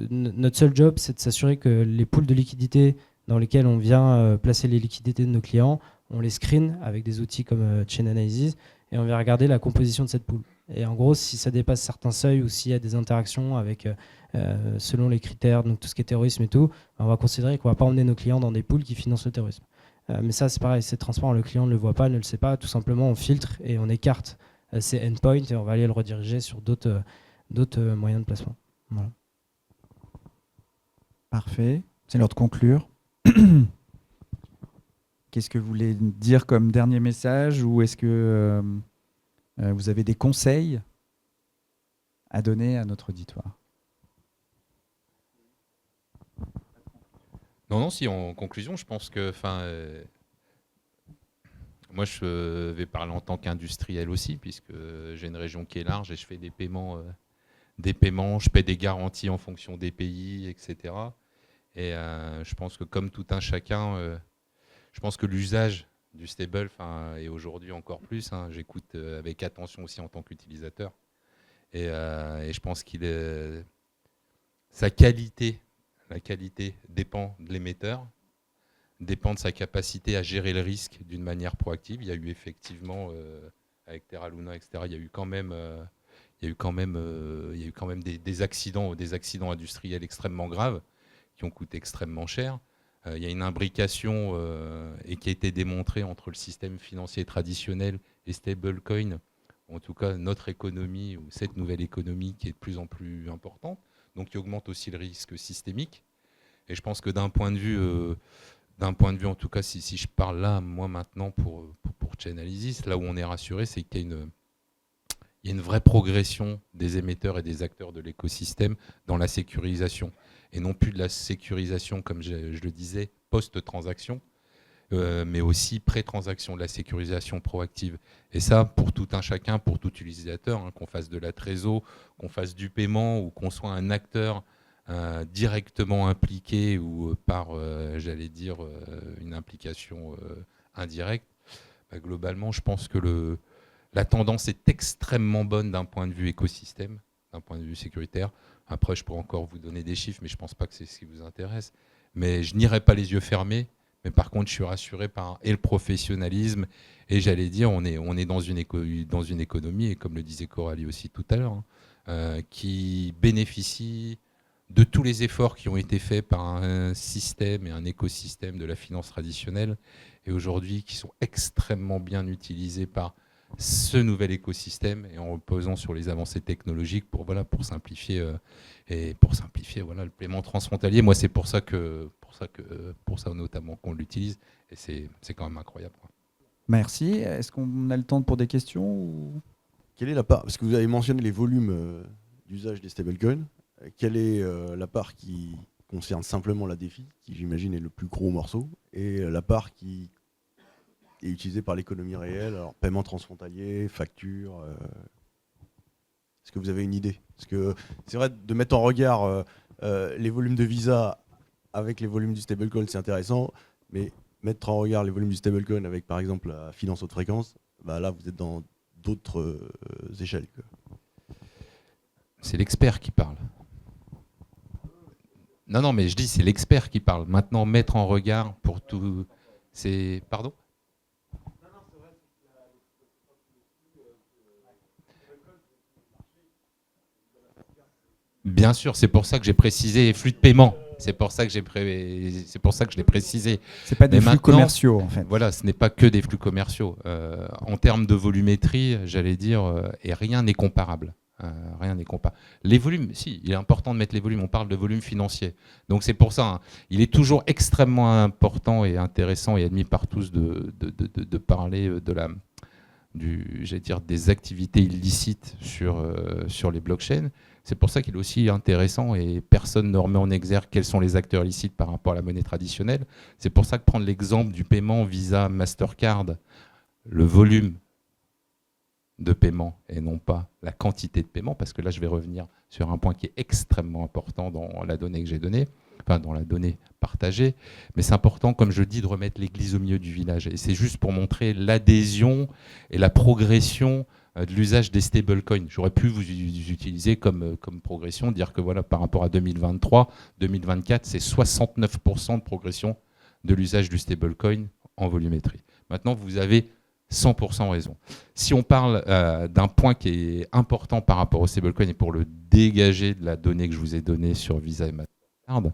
C: notre seul job, c'est de s'assurer que les pools de liquidités dans lesquels on vient placer les liquidités de nos clients, on les screen avec des outils comme Chainalysis, et on vient regarder la composition de cette pool. Et en gros, si ça dépasse certains seuils ou s'il y a des interactions avec, selon les critères, donc tout ce qui est terrorisme et tout, on va considérer qu'on ne va pas emmener nos clients dans des pools qui financent le terrorisme. Mais ça, c'est pareil, c'est transparent, le client ne le voit pas, ne le sait pas. Tout simplement, on filtre et on écarte ces endpoints et on va aller le rediriger sur d'autres moyens de placement. Voilà.
D: Parfait. C'est l'heure de conclure. Qu'est-ce que vous voulez dire comme dernier message, ou est-ce que vous avez des conseils à donner à notre auditoire?
E: Moi, je vais parler en tant qu'industriel aussi, puisque j'ai une région qui est large et je fais des paiements, je paie des garanties en fonction des pays, etc. Et je pense que comme tout un chacun, je pense que l'usage du stable, et aujourd'hui encore plus, j'écoute avec attention aussi en tant qu'utilisateur. Et je pense sa qualité, la qualité dépend de l'émetteur, dépend de sa capacité à gérer le risque d'une manière proactive. Il y a eu effectivement, avec Terra Luna, etc., il y a eu quand même des accidents industriels extrêmement graves qui ont coûté extrêmement cher. Il y a une imbrication et qui a été démontrée entre le système financier traditionnel et stablecoin, en tout cas notre économie ou cette nouvelle économie qui est de plus en plus importante, donc qui augmente aussi le risque systémique. Et je pense que d'un point de vue, en tout cas, si je parle là, moi maintenant pour Chainalysis, là où on est rassuré, c'est qu'il y a une vraie progression des émetteurs et des acteurs de l'écosystème dans la sécurisation. Et non plus de la sécurisation, comme je le disais, post-transaction, mais aussi pré-transaction, de la sécurisation proactive. Et ça, pour tout un chacun, pour tout utilisateur, qu'on fasse de la trésor, qu'on fasse du paiement ou qu'on soit un acteur directement impliqué ou par, une implication indirecte, globalement, je pense que la tendance est extrêmement bonne d'un point de vue écosystème, d'un point de vue sécuritaire. Après, je pourrais encore vous donner des chiffres, mais je ne pense pas que c'est ce qui vous intéresse. Mais je n'irai pas les yeux fermés. Mais par contre, je suis rassuré par le professionnalisme. Et j'allais dire, on est dans une économie, et comme le disait Coralie aussi tout à l'heure, qui bénéficie de tous les efforts qui ont été faits par un système et un écosystème de la finance traditionnelle, et aujourd'hui qui sont extrêmement bien utilisés par ce nouvel écosystème et en reposant sur les avancées technologiques pour simplifier le paiement transfrontalier. Moi, c'est pour ça notamment qu'on l'utilise, et c'est quand même incroyable, quoi.
D: Merci. Est-ce qu'on a le temps pour des questions ou...
G: Quelle est la part, parce que vous avez mentionné les volumes d'usage des stablecoins, quelle est la part qui concerne simplement la DeFi, qui j'imagine est le plus gros morceau, et la part qui est utilisée par l'économie réelle, alors paiement transfrontalier, facture. Est-ce que vous avez une idée? Parce que c'est vrai, de mettre en regard les volumes de Visa avec les volumes du stablecoin, c'est intéressant, mais mettre en regard les volumes du stablecoin avec par exemple la finance haute fréquence, là vous êtes dans d'autres échelles, quoi.
E: C'est l'expert qui parle. Non, mais je dis c'est l'expert qui parle. Maintenant, mettre en regard pour tout... C'est... Pardon ? Bien sûr, c'est pour ça que j'ai précisé flux de paiement. C'est pour ça que je l'ai précisé.
D: C'est pas des
E: Mais
D: flux commerciaux, en fait.
E: Voilà, ce n'est pas que des flux commerciaux. En termes de volumétrie, j'allais dire, et rien n'est comparable. Rien n'est comparable. Les volumes, si, il est important de mettre les volumes. On parle de volume financier. Donc c'est pour ça, il est toujours extrêmement important et intéressant et admis par tous de parler des activités illicites sur les blockchains. C'est pour ça qu'il est aussi intéressant et personne ne remet en exergue quels sont les acteurs illicites par rapport à la monnaie traditionnelle. C'est pour ça que prendre l'exemple du paiement Visa, Mastercard, le volume de paiement et non pas la quantité de paiement, parce que là je vais revenir sur un point qui est extrêmement important dans la donnée que j'ai donnée, enfin dans la donnée partagée, mais c'est important, comme je dis, de remettre l'église au milieu du village. Et c'est juste pour montrer l'adhésion et la progression de l'usage des stablecoins. J'aurais pu vous utiliser comme progression, dire que voilà, par rapport à 2023, 2024, c'est 69% de progression de l'usage du stablecoin en volumétrie. Maintenant, vous avez 100% raison. Si on parle d'un point qui est important par rapport au stablecoin et pour le dégager de la donnée que je vous ai donnée sur Visa et Mastercard,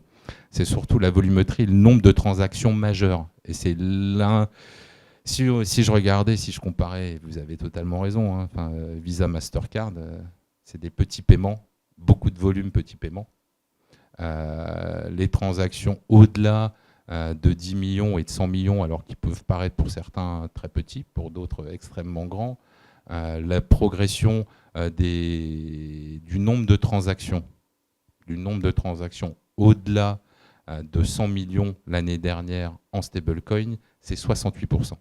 E: c'est surtout la volumétrie, le nombre de transactions majeures. Et c'est l'un... Si je regardais, si je comparais, vous avez totalement raison, Visa, Mastercard, c'est des petits paiements, beaucoup de volume, petits paiements. Les transactions au-delà de 10 millions et de 100 millions, alors qu'ils peuvent paraître pour certains très petits, pour d'autres extrêmement grands. La progression du nombre de transactions au-delà de 100 millions l'année dernière en stablecoin, c'est 68%.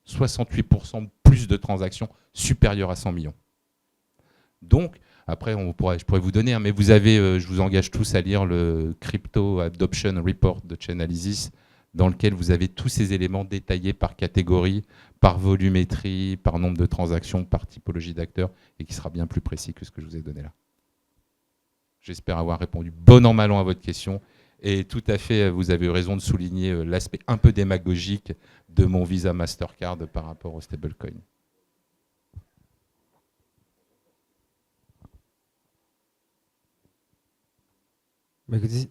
E: 68% plus de transactions supérieures à 100 millions. Donc, après, je pourrais vous donner, hein, mais vous avez, je vous engage tous à lire le Crypto Adoption Report de Chainalysis, dans lequel vous avez tous ces éléments détaillés par catégorie, par volumétrie, par nombre de transactions, par typologie d'acteurs, et qui sera bien plus précis que ce que je vous ai donné là. J'espère avoir répondu bon an mal an à votre question. Et tout à fait, vous avez eu raison de souligner l'aspect un peu démagogique de mon Visa Mastercard par rapport au stablecoin.
C: Bah, écoutez,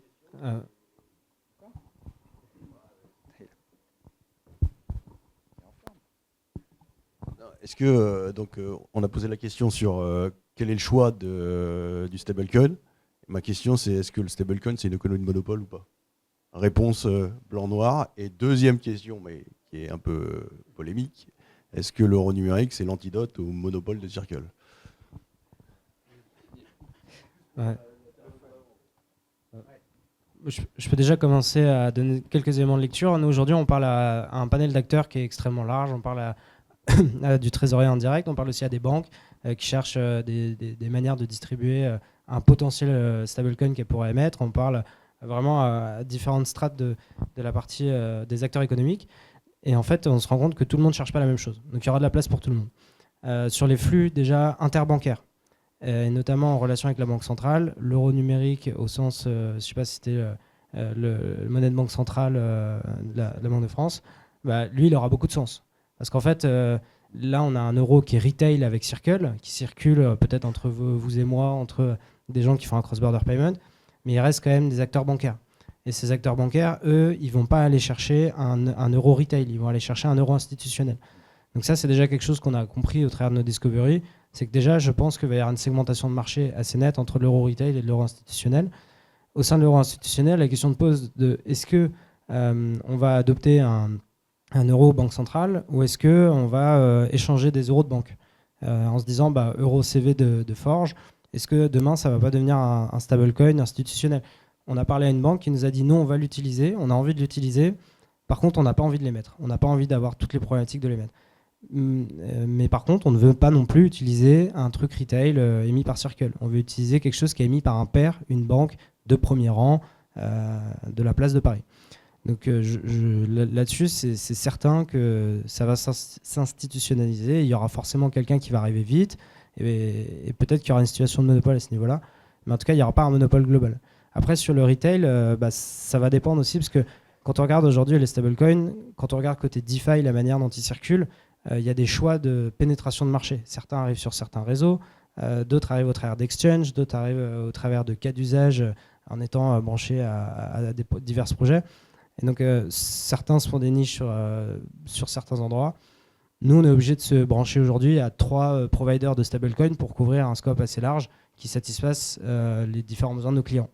G: est-ce que on a posé la question sur quel est le choix du stablecoin. Ma question c'est est-ce que le stablecoin c'est une économie de monopole ou pas? Réponse blanc-noir. Et deuxième question, mais qui est un peu polémique, est-ce que l'euro numérique c'est l'antidote au monopole de Circle?
C: ouais. Je peux déjà commencer à donner quelques éléments de lecture. Nous, aujourd'hui, on parle à un panel d'acteurs qui est extrêmement large. On parle à du trésorier indirect. On parle aussi à des banques qui cherchent des manières de distribuer un potentiel stablecoin qu'elles pourraient émettre. On parle vraiment à différentes strates de la partie des acteurs économiques. Et en fait, on se rend compte que tout le monde ne cherche pas la même chose. Donc, il y aura de la place pour tout le monde. Sur les flux déjà interbancaires, et notamment en relation avec la Banque centrale, l'euro numérique au sens, je ne sais pas si c'était le monnaie de banque centrale de la Banque de France, bah, lui, il aura beaucoup de sens. Parce qu'en fait, là, on a un euro qui est retail avec Circle, qui circule peut-être entre vous et moi, entre des gens qui font un cross-border payment, mais il reste quand même des acteurs bancaires. Et ces acteurs bancaires, eux, ils ne vont pas aller chercher un euro retail, ils vont aller chercher un euro institutionnel. Donc ça, c'est déjà quelque chose qu'on a compris au travers de nos discovery. C'est que déjà, je pense qu'il va y avoir une segmentation de marché assez nette entre l'euro retail et l'euro institutionnel. Au sein de l'euro institutionnel, la question se pose de est-ce que on va adopter un euro banque centrale ou est-ce qu'on va échanger des euros de banque en se disant euro CV de Forge, est-ce que demain ça ne va pas devenir un stablecoin institutionnel? On a parlé à une banque qui nous a dit non, on va l'utiliser, on a envie de l'utiliser, par contre on n'a pas envie de l'émettre, on n'a pas envie d'avoir toutes les problématiques de l'émettre. Mais par contre, on ne veut pas non plus utiliser un truc retail émis par Circle. On veut utiliser quelque chose qui est émis par un pair, une banque de premier rang de la place de Paris. Donc là-dessus, c'est certain que ça va s'institutionnaliser. Il y aura forcément quelqu'un qui va arriver vite et peut-être qu'il y aura une situation de monopole à ce niveau-là. Mais en tout cas, il n'y aura pas un monopole global. Après, sur le retail, ça va dépendre aussi parce que quand on regarde aujourd'hui les stablecoins, quand on regarde côté DeFi, la manière dont ils circulent, il y a des choix de pénétration de marché. Certains arrivent sur certains réseaux, d'autres arrivent au travers d'exchange, d'autres arrivent au travers de cas d'usage en étant branchés à divers projets. Et donc certains se font des niches sur certains endroits. Nous, on est obligé de se brancher aujourd'hui à 3 providers de stablecoin pour couvrir un scope assez large qui satisfasse les différents besoins de nos clients.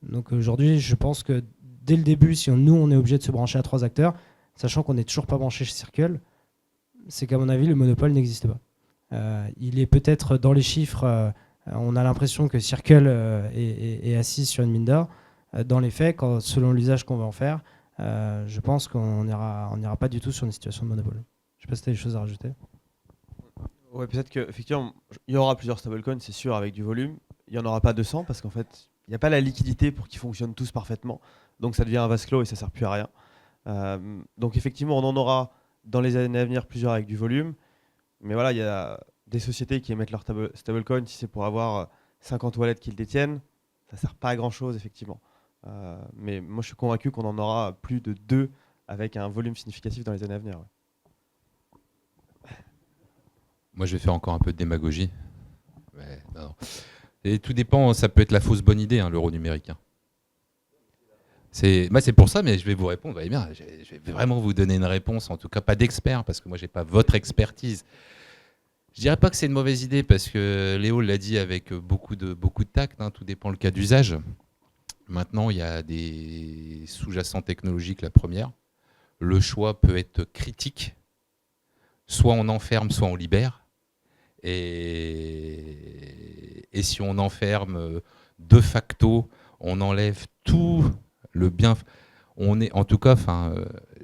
C: Donc aujourd'hui, je pense que dès le début, si nous, on est obligé de se brancher à 3 acteurs, sachant qu'on n'est toujours pas branché chez Circle, c'est qu'à mon avis, le monopole n'existe pas. Il est peut-être dans les chiffres, on a l'impression que Circle est assis sur une mine d'or. Dans les faits, selon l'usage qu'on va en faire, je pense qu'on n'ira pas du tout sur une situation de monopole. Je ne sais pas si tu as des choses à rajouter.
F: Ouais, peut-être qu'effectivement, il y aura plusieurs stablecoins, c'est sûr, avec du volume. Il n'y en aura pas 200 parce qu'en fait, il n'y a pas la liquidité pour qu'ils fonctionnent tous parfaitement. Donc ça devient un vase clos et ça ne sert plus à rien. Donc effectivement, on en aura dans les années à venir plusieurs avec du volume. Mais voilà, il y a des sociétés qui émettent leur stablecoin, si c'est pour avoir 50 wallets qui le détiennent, ça ne sert pas à grand-chose, effectivement. Mais moi, je suis convaincu qu'on en aura plus de 2 avec un volume significatif dans les années à venir. Ouais.
E: Moi, je vais faire encore un peu de démagogie. Mais non. Et tout dépend, ça peut être la fausse bonne idée, l'euro numérique. C'est pour ça, mais je vais vous répondre. Vous voyez bien, je vais vraiment vous donner une réponse, en tout cas pas d'expert, parce que moi, je n'ai pas votre expertise. Je ne dirais pas que c'est une mauvaise idée, parce que Léo l'a dit avec beaucoup de tact, tout dépend le cas d'usage. Maintenant, il y a des sous-jacents technologiques, la première. Le choix peut être critique. Soit on enferme, soit on libère. Et si on enferme de facto, on enlève tout le bien. En tout cas,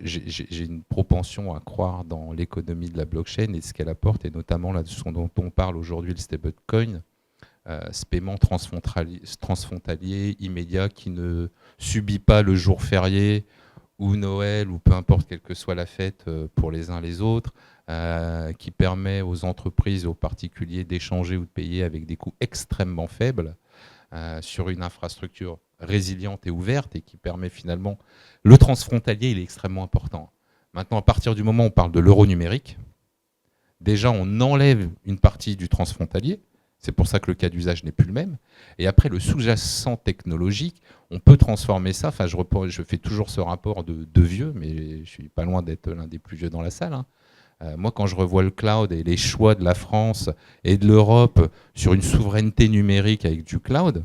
E: j'ai une propension à croire dans l'économie de la blockchain et ce qu'elle apporte, et notamment là, ce dont on parle aujourd'hui, le stablecoin, ce paiement transfrontalier immédiat qui ne subit pas le jour férié ou Noël, ou peu importe quelle que soit la fête pour les uns les autres, qui permet aux entreprises, aux particuliers d'échanger ou de payer avec des coûts extrêmement faibles sur une infrastructure résiliente et ouverte, et qui permet finalement... Le transfrontalier, il est extrêmement important. Maintenant, à partir du moment où on parle de l'euro numérique, déjà on enlève une partie du transfrontalier. C'est pour ça que le cas d'usage n'est plus le même. Et après, le sous-jacent technologique, on peut transformer ça. Enfin, je fais toujours ce rapport de vieux, mais je ne suis pas loin d'être l'un des plus vieux dans la salle. Hein. Moi, quand je revois le cloud et les choix de la France et de l'Europe sur une souveraineté numérique avec du cloud,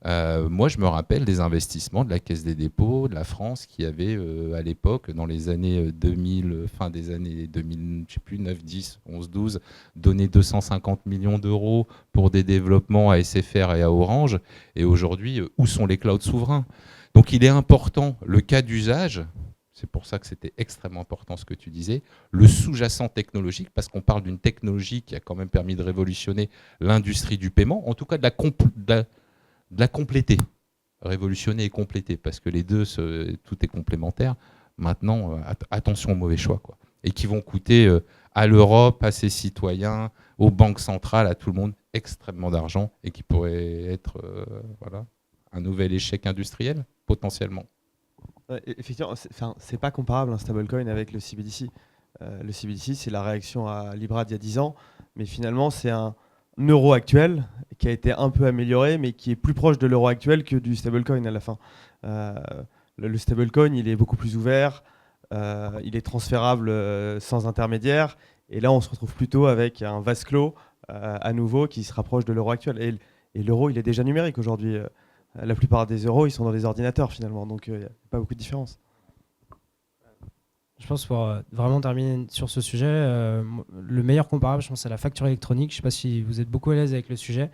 E: moi, je me rappelle des investissements de la Caisse des dépôts, de la France, qui avait à l'époque, dans les années 2000, fin des années 2000, je sais plus, 9, 10, 11, 12, donné 250 millions d'euros pour des développements à SFR et à Orange. Et aujourd'hui, où sont les clouds souverains? Donc, il est important, le cas d'usage, c'est pour ça que c'était extrêmement important ce que tu disais, le sous-jacent technologique, parce qu'on parle d'une technologie qui a quand même permis de révolutionner l'industrie du paiement, en tout cas de la compléter, révolutionner et compléter, parce que les deux, tout est complémentaire. Maintenant, attention aux mauvais choix, quoi. Et qui vont coûter à l'Europe, à ses citoyens, aux banques centrales, à tout le monde, extrêmement d'argent, et qui pourrait être un nouvel échec industriel, potentiellement.
F: Effectivement, c'est pas comparable un stablecoin avec le CBDC. Le CBDC, c'est la réaction à Libra d'il y a 10 ans, mais finalement, c'est un euro actuel qui a été un peu amélioré, mais qui est plus proche de l'euro actuel que du stablecoin à la fin. Le stablecoin, il est beaucoup plus ouvert, il est transférable sans intermédiaire, et là on se retrouve plutôt avec un vase clos à nouveau qui se rapproche de l'euro actuel. Et l'euro, il est déjà numérique aujourd'hui. La plupart des euros, ils sont dans les ordinateurs finalement, donc il n'y a pas beaucoup de différence.
C: Je pense pour vraiment terminer sur ce sujet, le meilleur comparable, je pense, c'est la facture électronique. Je ne sais pas si vous êtes beaucoup à l'aise avec le sujet.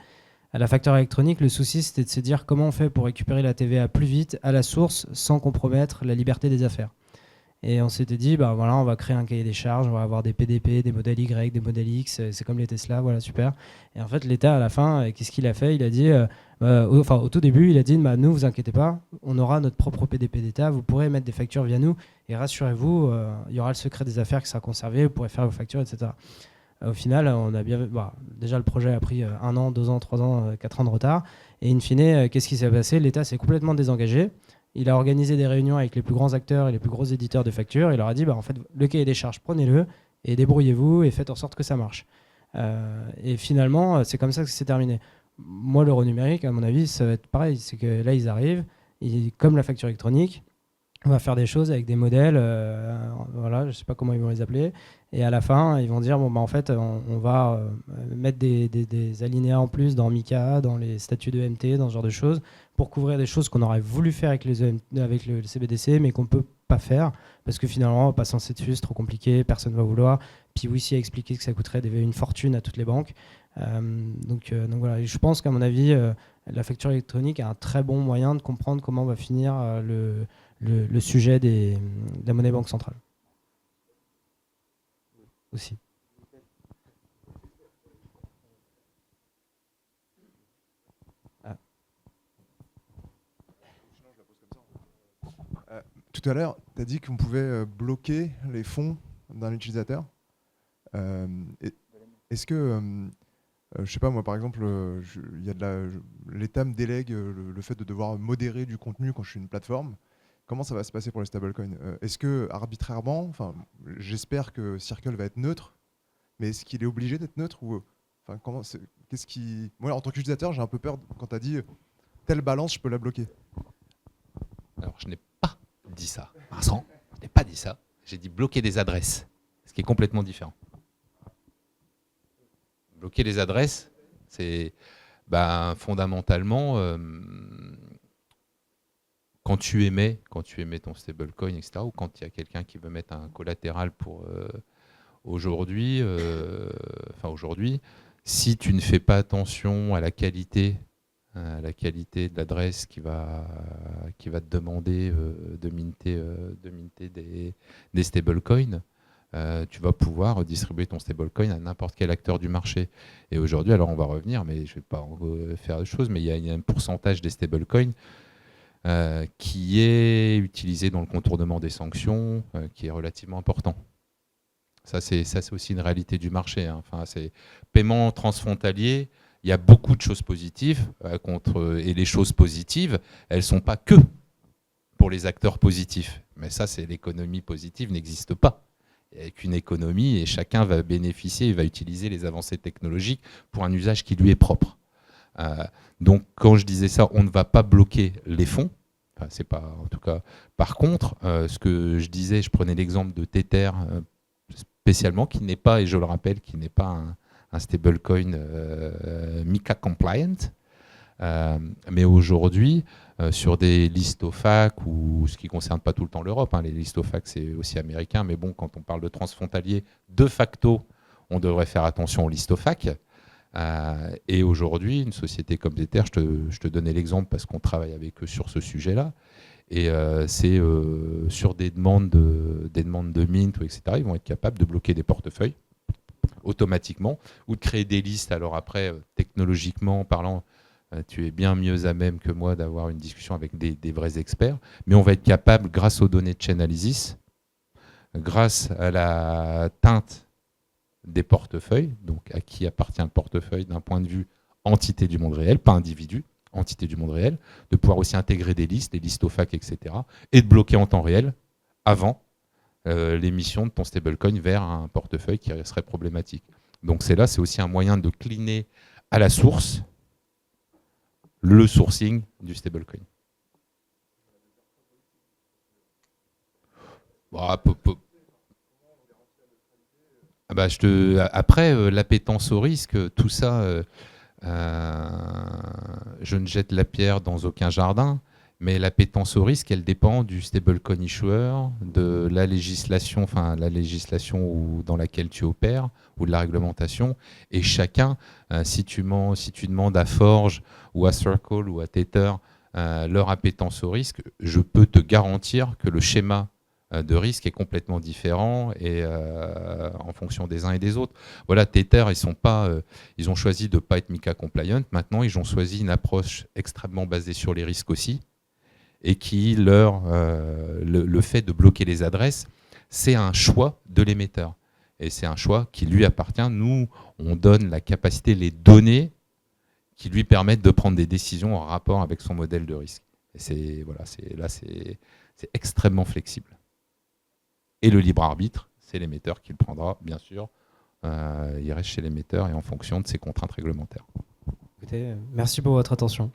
C: À la facture électronique, le souci, c'était de se dire comment on fait pour récupérer la TVA plus vite à la source sans compromettre la liberté des affaires. Et on s'était dit, bah voilà, on va créer un cahier des charges, on va avoir des PDP, des modèles Y, des modèles X, c'est comme les Tesla, voilà, super. Et en fait, l'État, à la fin, qu'est-ce qu'il a fait? Il a dit, au tout début, il a dit, bah, nous, vous inquiétez pas, on aura notre propre PDP d'État, vous pourrez mettre des factures via nous, et rassurez-vous, il y aura le secret des affaires qui sera conservé, vous pourrez faire vos factures, etc. Au final, on a bien, déjà le projet a pris 1 an, 2 ans, 3 ans, 4 ans de retard. Et in fine, qu'est-ce qui s'est passé? L'État s'est complètement désengagé. Il a organisé des réunions avec les plus grands acteurs et les plus gros éditeurs de factures. Il leur a dit, en fait, le cahier des charges, prenez-le et débrouillez-vous et faites en sorte que ça marche. Et finalement, c'est comme ça que c'est terminé. Moi, l'euro numérique, à mon avis, ça va être pareil. C'est que là, ils arrivent, comme la facture électronique, on va faire des choses avec des modèles, voilà, je ne sais pas comment ils vont les appeler, et à la fin, ils vont dire, en fait, on va mettre des alinéas en plus dans MiCA, dans les statuts de MT, dans ce genre de choses, pour couvrir des choses qu'on aurait voulu faire avec le CBDC, mais qu'on ne peut pas faire, parce que finalement, on va pas s'en dessus, c'est trop compliqué, personne ne va vouloir. Puis Wissi a expliqué que ça coûterait une fortune à toutes les banques. Donc voilà, et je pense qu'à mon avis, la facture électronique est un très bon moyen de comprendre comment va finir le sujet de la monnaie banque centrale. Aussi.
H: Tout à l'heure, tu as dit qu'on pouvait bloquer les fonds d'un utilisateur. Est-ce que, je sais pas moi, par exemple, l'État me délègue le fait de devoir modérer du contenu quand je suis une plateforme. Comment ça va se passer pour les stablecoins? Est-ce que arbitrairement, enfin, j'espère que Circle va être neutre, mais est-ce qu'il est obligé d'être neutre ou, enfin, moi, en tant qu'utilisateur, j'ai un peu peur quand tu as dit telle balance, je peux la bloquer.
E: Alors, je n'ai pas dit ça. Vincent, je n'ai pas dit ça. J'ai dit bloquer des adresses, ce qui est complètement différent. Bloquer les adresses, c'est fondamentalement quand tu émets ton stablecoin, etc., ou quand il y a quelqu'un qui veut mettre un collatéral pour aujourd'hui, si tu ne fais pas attention à la qualité la qualité de l'adresse qui va te demander de minter des stablecoins, tu vas pouvoir distribuer ton stablecoin à n'importe quel acteur du marché. Et aujourd'hui, alors on va revenir, mais je ne vais pas faire de choses, mais il y a un pourcentage des stablecoins qui est utilisé dans le contournement des sanctions, qui est relativement important. Ça, c'est aussi une réalité du marché. Hein. Enfin, c'est paiement transfrontalier. Il y a beaucoup de choses positives et les choses positives, elles ne sont pas que pour les acteurs positifs. Mais ça, c'est l'économie positive n'existe pas. Il n'y a qu'une économie et chacun va bénéficier et va utiliser les avancées technologiques pour un usage qui lui est propre. Donc, quand je disais ça, on ne va pas bloquer les fonds. Enfin, c'est pas, en tout cas. Par contre, ce que je disais, je prenais l'exemple de Tether spécialement, qui n'est pas, et je le rappelle, qui n'est pas un stablecoin MiCA compliant. Mais aujourd'hui, sur des listes OFAC, ou ce qui ne concerne pas tout le temps l'Europe, hein, les listes OFAC c'est aussi américain, mais bon, quand on parle de transfrontalier, de facto, on devrait faire attention aux listes OFAC. Et aujourd'hui, une société comme Tether, je te donnais l'exemple parce qu'on travaille avec eux sur ce sujet-là, et c'est sur des demandes de mint, etc., ils vont être capables de bloquer des portefeuilles automatiquement, ou de créer des listes. Alors après, technologiquement parlant, tu es bien mieux à même que moi d'avoir une discussion avec des vrais experts, mais on va être capable, grâce aux données de Chainalysis, grâce à la teinte des portefeuilles, donc à qui appartient le portefeuille d'un point de vue entité du monde réel, pas individu, entité du monde réel, de pouvoir aussi intégrer des listes OFAC, etc., et de bloquer en temps réel, avant l'émission de ton stablecoin vers un portefeuille qui serait problématique. Donc c'est aussi un moyen de cleaner à la source le sourcing du stablecoin. Après, l'appétence au risque, tout ça, je ne jette la pierre dans aucun jardin, mais l'appétence au risque, elle dépend du stablecoin issuer, de la législation, dans laquelle tu opères, ou de la réglementation. Et chacun, si tu demandes à Forge, ou à Circle, ou à Tether, leur appétence au risque, je peux te garantir que le schéma de risque est complètement différent et en fonction des uns et des autres. Voilà, Tether, ils ont choisi de ne pas être MiCA compliant. Maintenant, ils ont choisi une approche extrêmement basée sur les risques aussi, et qui le fait de bloquer les adresses, c'est un choix de l'émetteur. Et c'est un choix qui lui appartient. Nous, on donne la capacité, les données qui lui permettent de prendre des décisions en rapport avec son modèle de risque. Et c'est extrêmement flexible. Et le libre arbitre, c'est l'émetteur qui le prendra, bien sûr. Il reste chez l'émetteur et en fonction de ses contraintes réglementaires.
C: Écoutez, merci pour votre attention.